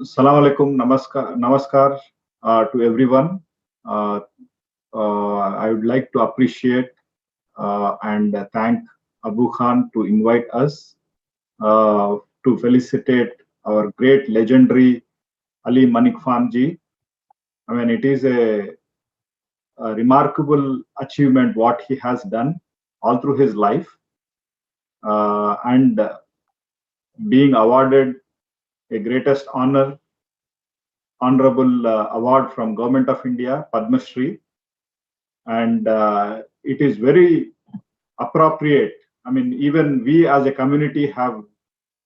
Assalamu alaikum, namaskar to everyone. I would like to appreciate and thank Abu Khan to invite us to felicitate our great legendary Ali Manikfan ji. I mean, it is a remarkable achievement what he has done all through his life, and being awarded a greatest honor, honorable award from Government of India, Padma Shri, and it is very appropriate. I mean, even we as a community have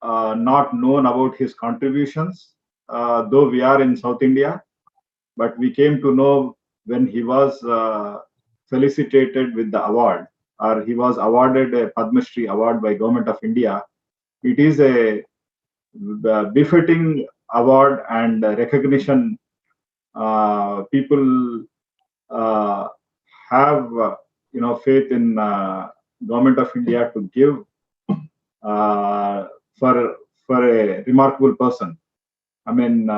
not known about his contributions, though we are in South India, but we came to know when he was felicitated with the award, or he was awarded a Padma Shri award by Government of India. It is a befitting award and recognition. People have faith in Government of India to give for a remarkable person. I mean,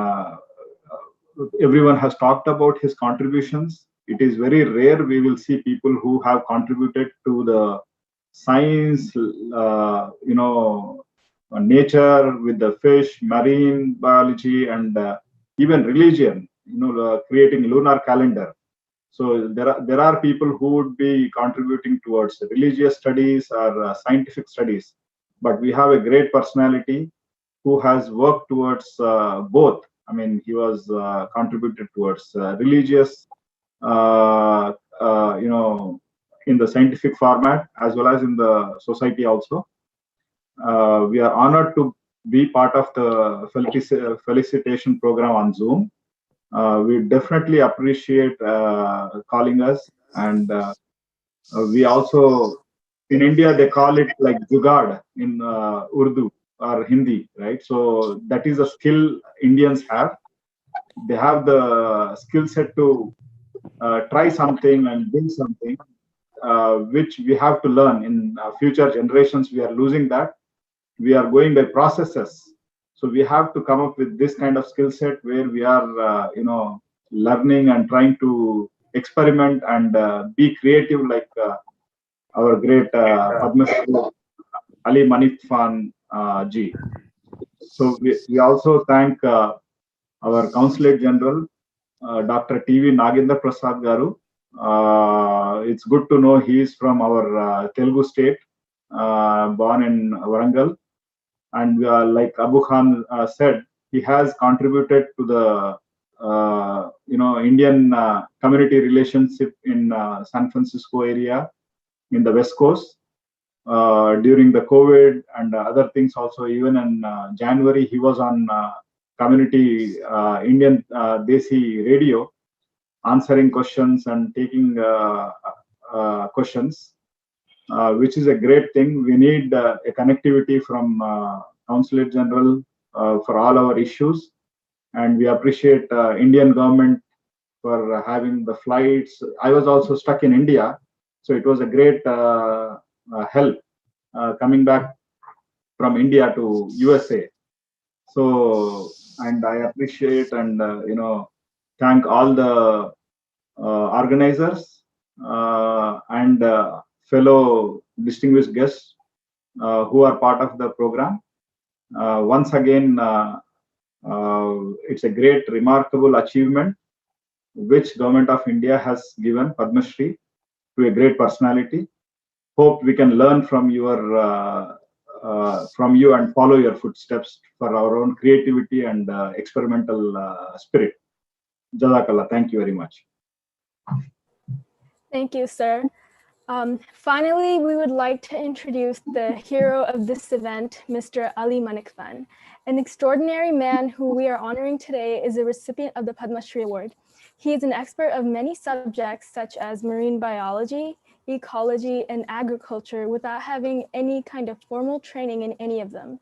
everyone has talked about his contributions. It is very rare we will see people who have contributed to the science, nature with the fish, marine biology, and even religion, creating lunar calendar. So there are people who would be contributing towards religious studies or scientific studies, but we have a great personality who has worked towards both. I mean, he was contributed towards religious, in the scientific format as well as in the society also. We are honored to be part of the felicitation program on Zoom. We definitely appreciate calling us, and we also, in India they call it like Jugaad in Urdu or Hindi, right? So that is a skill Indians have. They have the skill set to try something and build something, which we have to learn in future generations. We are losing that. We are going by processes. So we have to come up with this kind of skill set where we are, learning and trying to experiment and be creative, like our great Padma Shri Ali Manikfan ji. So we also thank our Consulate General, Dr. T.V. Nagendra Prasad Garu. It's good to know he is from our Telugu state, born in Warangal. And like Abu Khan said, he has contributed to the Indian community relationship in San Francisco area in the West Coast. during the COVID and other things also. Even in January, he was on community Indian Desi radio, answering questions and taking questions, which is a great thing. We need a connectivity from Consulate General for all our issues, and we appreciate Indian government for having the flights. I was also stuck in India, so it was a great help coming back from India to USA. So, and I appreciate and thank all the organizers and fellow distinguished guests who are part of the program. Once again, it's a great, remarkable achievement which Government of India has given Padma Shri to a great personality. Hope we can learn from your from you and follow your footsteps for our own creativity and experimental spirit. Jazakallah. Thank you very much. Thank you, sir. Finally, we would like to introduce the hero of this event, Mr. Ali Manikfan. An extraordinary man who we are honoring today is a recipient of the Padma Shri Award. He is an expert of many subjects such as marine biology, ecology, and agriculture without having any kind of formal training in any of them.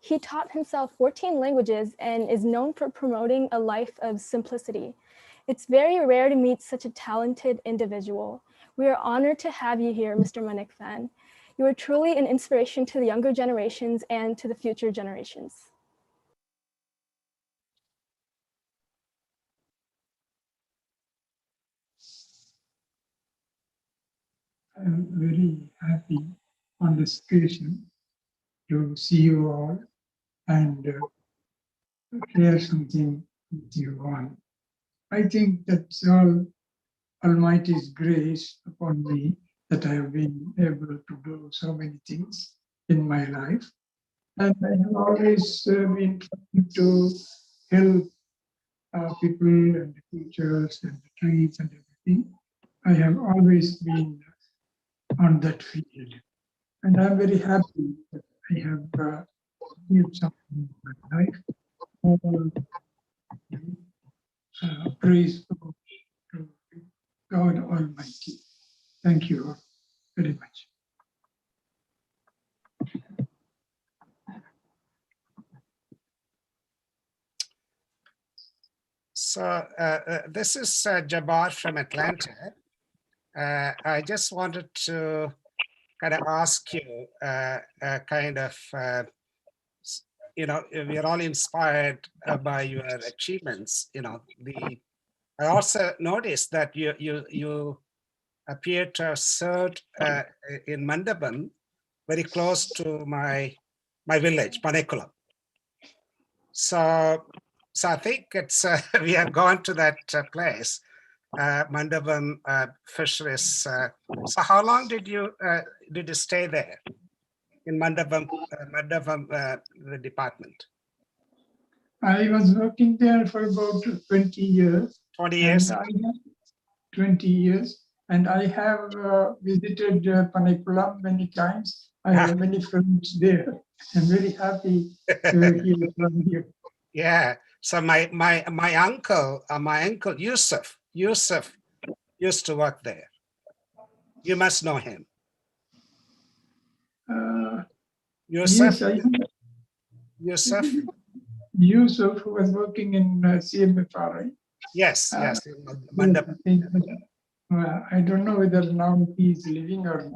He taught himself 14 languages and is known for promoting a life of simplicity. It's very rare to meet such a talented individual. We are honored to have you here, Mr. Manikfan. You are truly an inspiration to the younger generations and to the future generations. I'm very happy on this occasion to see you all and share something with you all. I think that's all Almighty's grace upon me that I have been able to do so many things in my life. And I have always been trying to help people and the creatures and the trees and everything. I have always been on that field. And I'm very happy that I have achieved something in my life. All praise to God Almighty. Thank you very much. So this is Jabbar from Atlanta. I just wanted to kind of ask you, we're all inspired by your achievements. I also noticed that you appear to have served in Mandapam, very close to my village, Panekulam. So I think it's we have gone to that place, Mandapam fisheries. So how long did you stay there in Mandapam the department? I was working there for about 20 years. 20 years? 20 years. And I have visited Panekulam many times. I have many friends there. I'm very happy to hear from you. Yeah. So my uncle Yusuf used to work there. You must know him. Yusuf. Yes, Yusuf, who was working in CMFRI. Yes, yes. I don't know whether now he's living or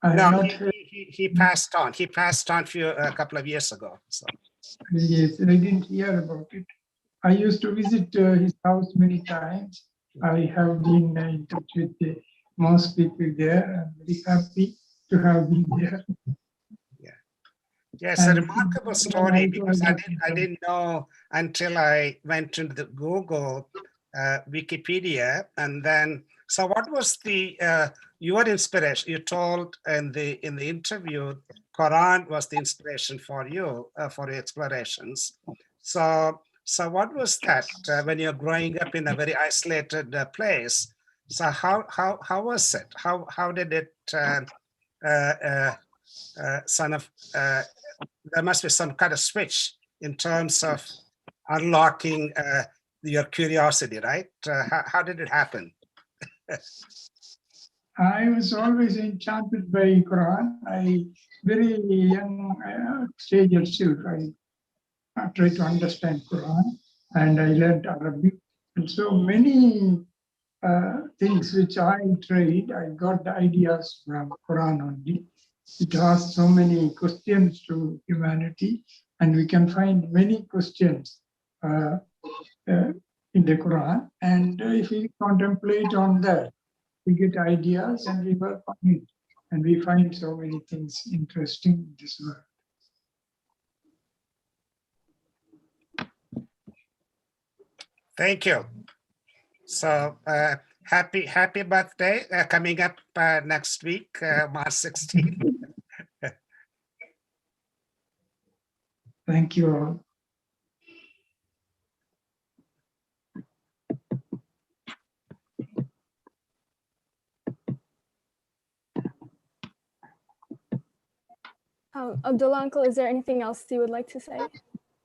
not. No, he passed on. He passed on a couple of years ago. So. Yes, I didn't hear about it. I used to visit his house many times. I have been in touch with most people there. I'm very happy to have been there. Yes, a remarkable story, because I didn't know until I went into the Google Wikipedia, and then so what was the your inspiration? You told in the interview, Quran was the inspiration for you for your explorations. So what was that when you're growing up in a very isolated place? So how was it? How did it there must be some kind of switch in terms of unlocking your curiosity, right? How did it happen? I was always enchanted by Quran. Very young stage itself, I tried to understand Quran, and I learned Arabic. And so many things which I tried, I got the ideas from Quran only. It has so many questions to humanity, and we can find many questions in the Quran. And if we contemplate on that, we get ideas and we work on it. And we find so many things interesting in this world. Thank you. So happy birthday coming up next week, March 16th. Thank you all. Abdullah uncle, is there anything else you would like to say?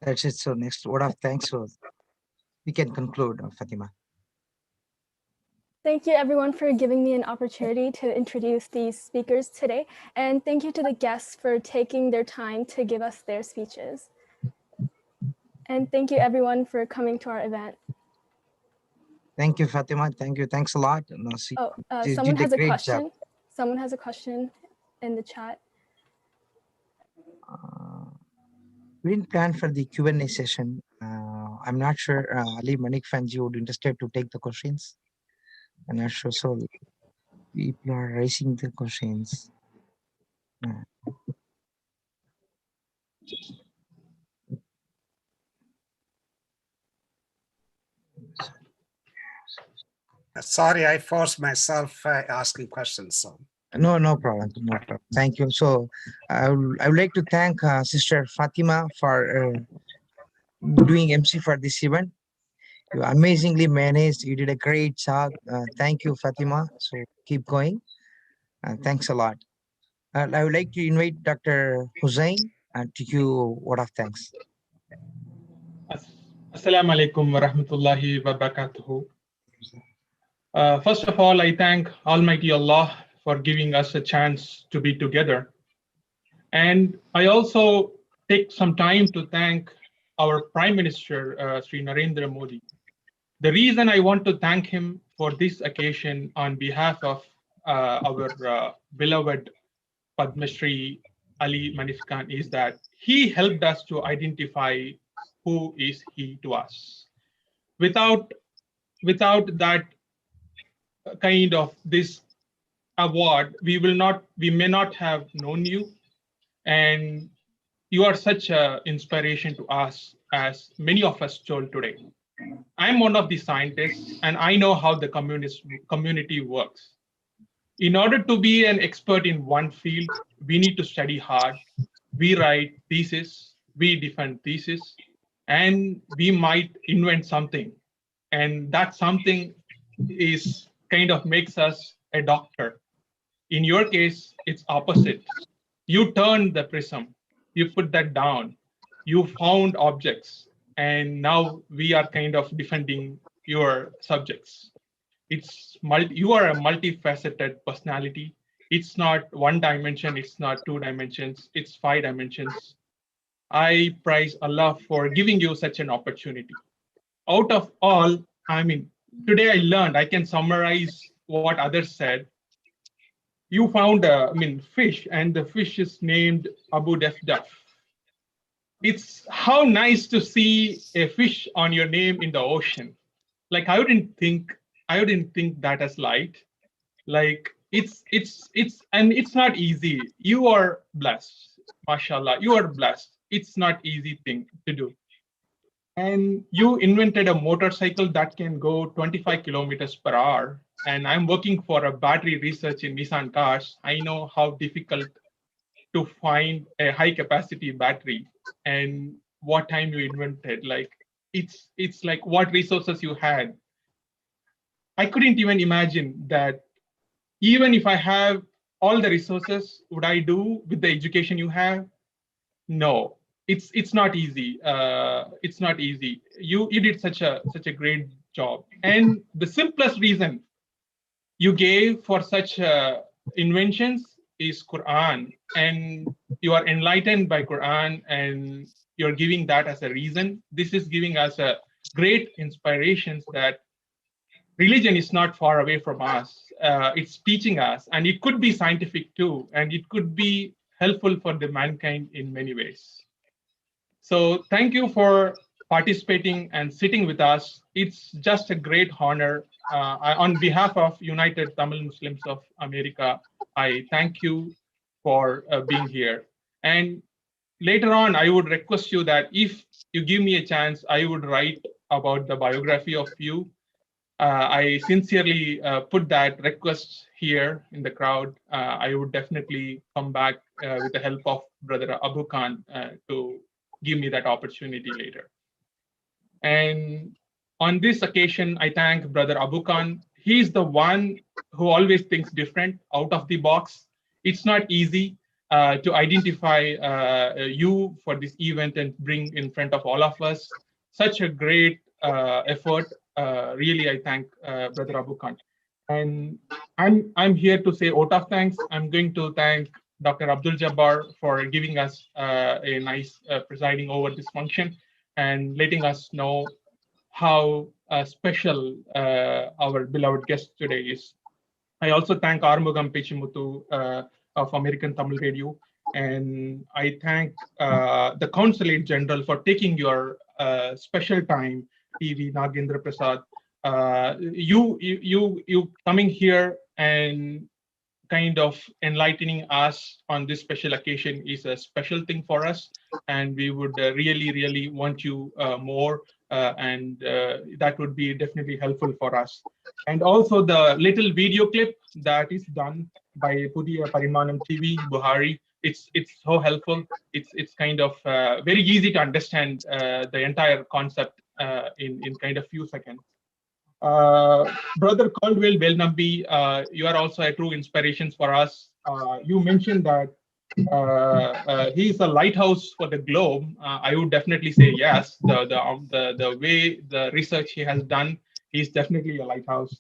That's it. So next word of thanks. So we can conclude, Fatima. Thank you everyone for giving me an opportunity to introduce these speakers today. And thank you to the guests for taking their time to give us their speeches. And thank you everyone for coming to our event. Thank you, Fatima. Thank you. Thanks a lot. Someone has a question. Job. Someone has a question in the chat. We didn't plan for the Q&A session. I'm not sure Ali Manikfan would be interested to take the questions. I'm not sure. So people are raising the questions. Sorry, I forced myself asking questions. So. No problem. No problem. Thank you. So I would like to thank Sister Fatima for doing MC for this event. You amazingly managed. You did a great job. Thank you, Fatima. So keep going. Thanks a lot. I would like to invite Dr. Hussain to give word of thanks. Assalamu alaikum wa rahmatullahi wa barakatuhu. First of all, I thank Almighty Allah for giving us a chance to be together. And I also take some time to thank our Prime Minister, Sri Narendra Modi. The reason I want to thank him for this occasion on behalf of our beloved Padma Shri Ali Manikfan is that he helped us to identify who is he to us. Without that kind of this award, we may not have known you, and you are such an inspiration to us, as many of us told today. I'm one of the scientists, and I know how the community works. In order to be an expert in one field, we need to study hard. We write thesis, we defend thesis, and we might invent something. And that something is kind of makes us a doctor. In your case, it's opposite. You turned the prism, you put that down, you found objects, and now we are kind of defending your subjects. You are a multifaceted personality. It's not one dimension, it's not two dimensions, it's 5 dimensions. I praise Allah for giving you such an opportunity. Out of all, today I learned, I can summarize what others said. You found fish, and the fish is named Abu Defdaf. It's how nice to see a fish on your name in the ocean. Like I wouldn't think that as light. Like it's not easy. You are blessed, mashallah. You are blessed. It's not easy thing to do. And you invented a motorcycle that can go 25 kilometers per hour. And I'm working for a battery research in Nissan cars. I know how difficult to find a high capacity battery and what time you invented. Like it's like what resources you had. I couldn't even imagine that even if I have all the resources would I do with the education you have? No, it's not easy. It's not easy. You did such a great job. And the simplest reason you gave for such inventions is Quran, and you are enlightened by Quran, and you're giving that as a reason. This is giving us a great inspirations that religion is not far away from us. It's teaching us, and it could be scientific too, and it could be helpful for the mankind in many ways. So thank you for participating and sitting with us. It's just a great honor. On behalf of United Tamil Muslims of America, I thank you for being here. And later on, I would request you that if you give me a chance, I would write about the biography of you. I sincerely put that request here in the crowd. I would definitely come back with the help of Brother Abu Khan to give me that opportunity later. And on this occasion, I thank Brother Abu Khan. He's the one who always thinks different, out of the box. It's not easy to identify you for this event and bring in front of all of us. Such a great effort. Really, I thank Brother Abu Khan. And I'm here to say vote of thanks. I'm going to thank Dr. Abdul Jabbar for giving us a nice presiding over this function and letting us know how special our beloved guest today is. I also thank Armugam Pechimutu of American Tamil Radio, and I thank the Consulate General for taking your special time, TV Nagendra Prasad. You coming here and kind of enlightening us on this special occasion is a special thing for us, and we would really want you more, and that would be definitely helpful for us. And also the little video clip that is done by Pudiya Parimanam TV, Buhari, it's so helpful. It's kind of very easy to understand the entire concept in kind of few seconds. Brother Caldwell Belnambi, you are also a true inspiration for us. You mentioned that he is a lighthouse for the globe. I would definitely say yes. The way the research he has done, he's definitely a lighthouse.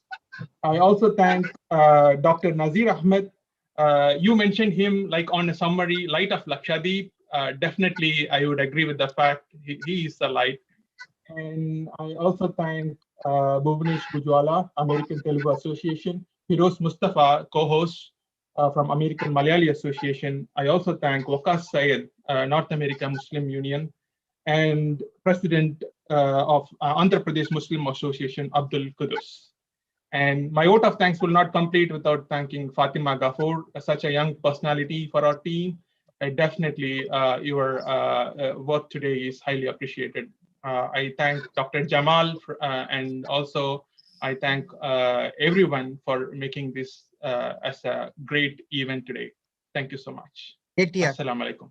I also thank Dr. Nazir Ahmed. You mentioned him like on a summary, light of Lakshadweep. Definitely, I would agree with the fact he is a light. And I also thank Bhuvanesh Bujwala, American Telugu Association, Firoz Mustafa, co-host from American Malayali Association. I also thank Waqas Syed, North America Muslim Union, and President of Andhra Pradesh Muslim Association, Abdul Qudus. And my vote of thanks will not complete without thanking Fatima Ghafoor, such a young personality for our team. Definitely, your work today is highly appreciated. I thank Dr. Jamal and also I thank everyone for making this as a great event today. Thank you so much. Assalamu alaikum.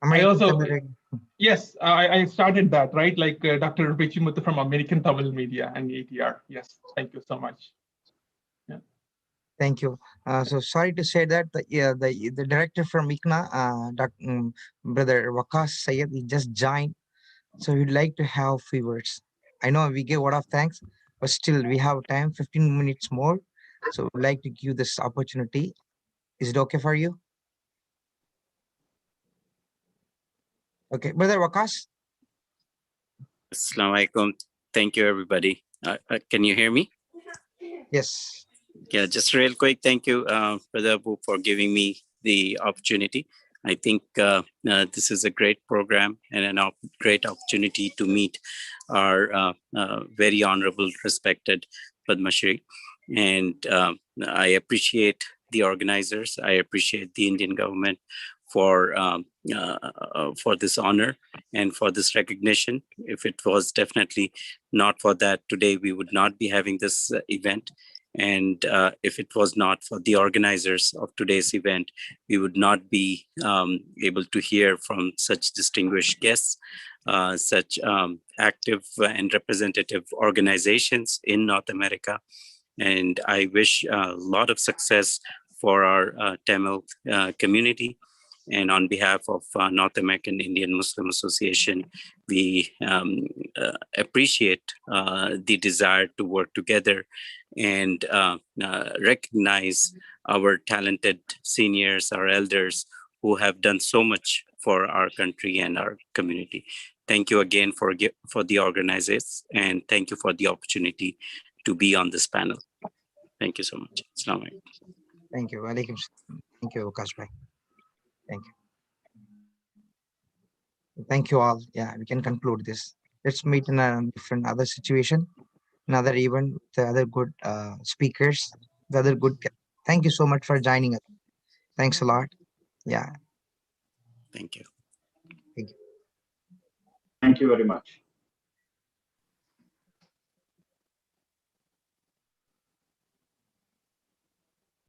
I also, yes, I started that, right? Like Dr. Pechimutu from American Tamil Media and ATR. Yes, thank you so much. Yeah. Thank you. So sorry to say that the director from ICNA, Brother Waqas Syed, he just joined. So we'd like to have few words. I know we give a lot of thanks, but still we have time, 15 minutes more. So we'd like to give this opportunity. Is it okay for you? Okay, Brother Waqas. Assalamu alaikum. Thank you, everybody. Can you hear me? Yes. Yeah, just real quick. Thank you, Brother Abu, for giving me the opportunity. I think this is a great program and a great opportunity to meet our very honorable, respected Padma Shri. And I appreciate the organizers. I appreciate the Indian government for this honor and for this recognition. If it was definitely not for that, today we would not be having this event. And if it was not for the organizers of today's event, we would not be able to hear from such distinguished guests, such active and representative organizations in North America, And I wish a lot of success for our Tamil community. And on behalf of North American Indian Muslim Association, we appreciate the desire to work together and recognize our talented seniors, our elders, who have done so much for our country and our community. Thank you again for the organizers, and thank you for the opportunity to be on this panel. Thank you so much. Assalamu alaikum. Thank you. Walaikum salam. Thank you, Akash bhai. Thank you. Thank you all. Yeah, we can conclude this. Let's meet in a different other situation, another event, with the other good speakers, the other good. Thank you so much for joining us. Thanks a lot. Yeah. Thank you. Thank you very much.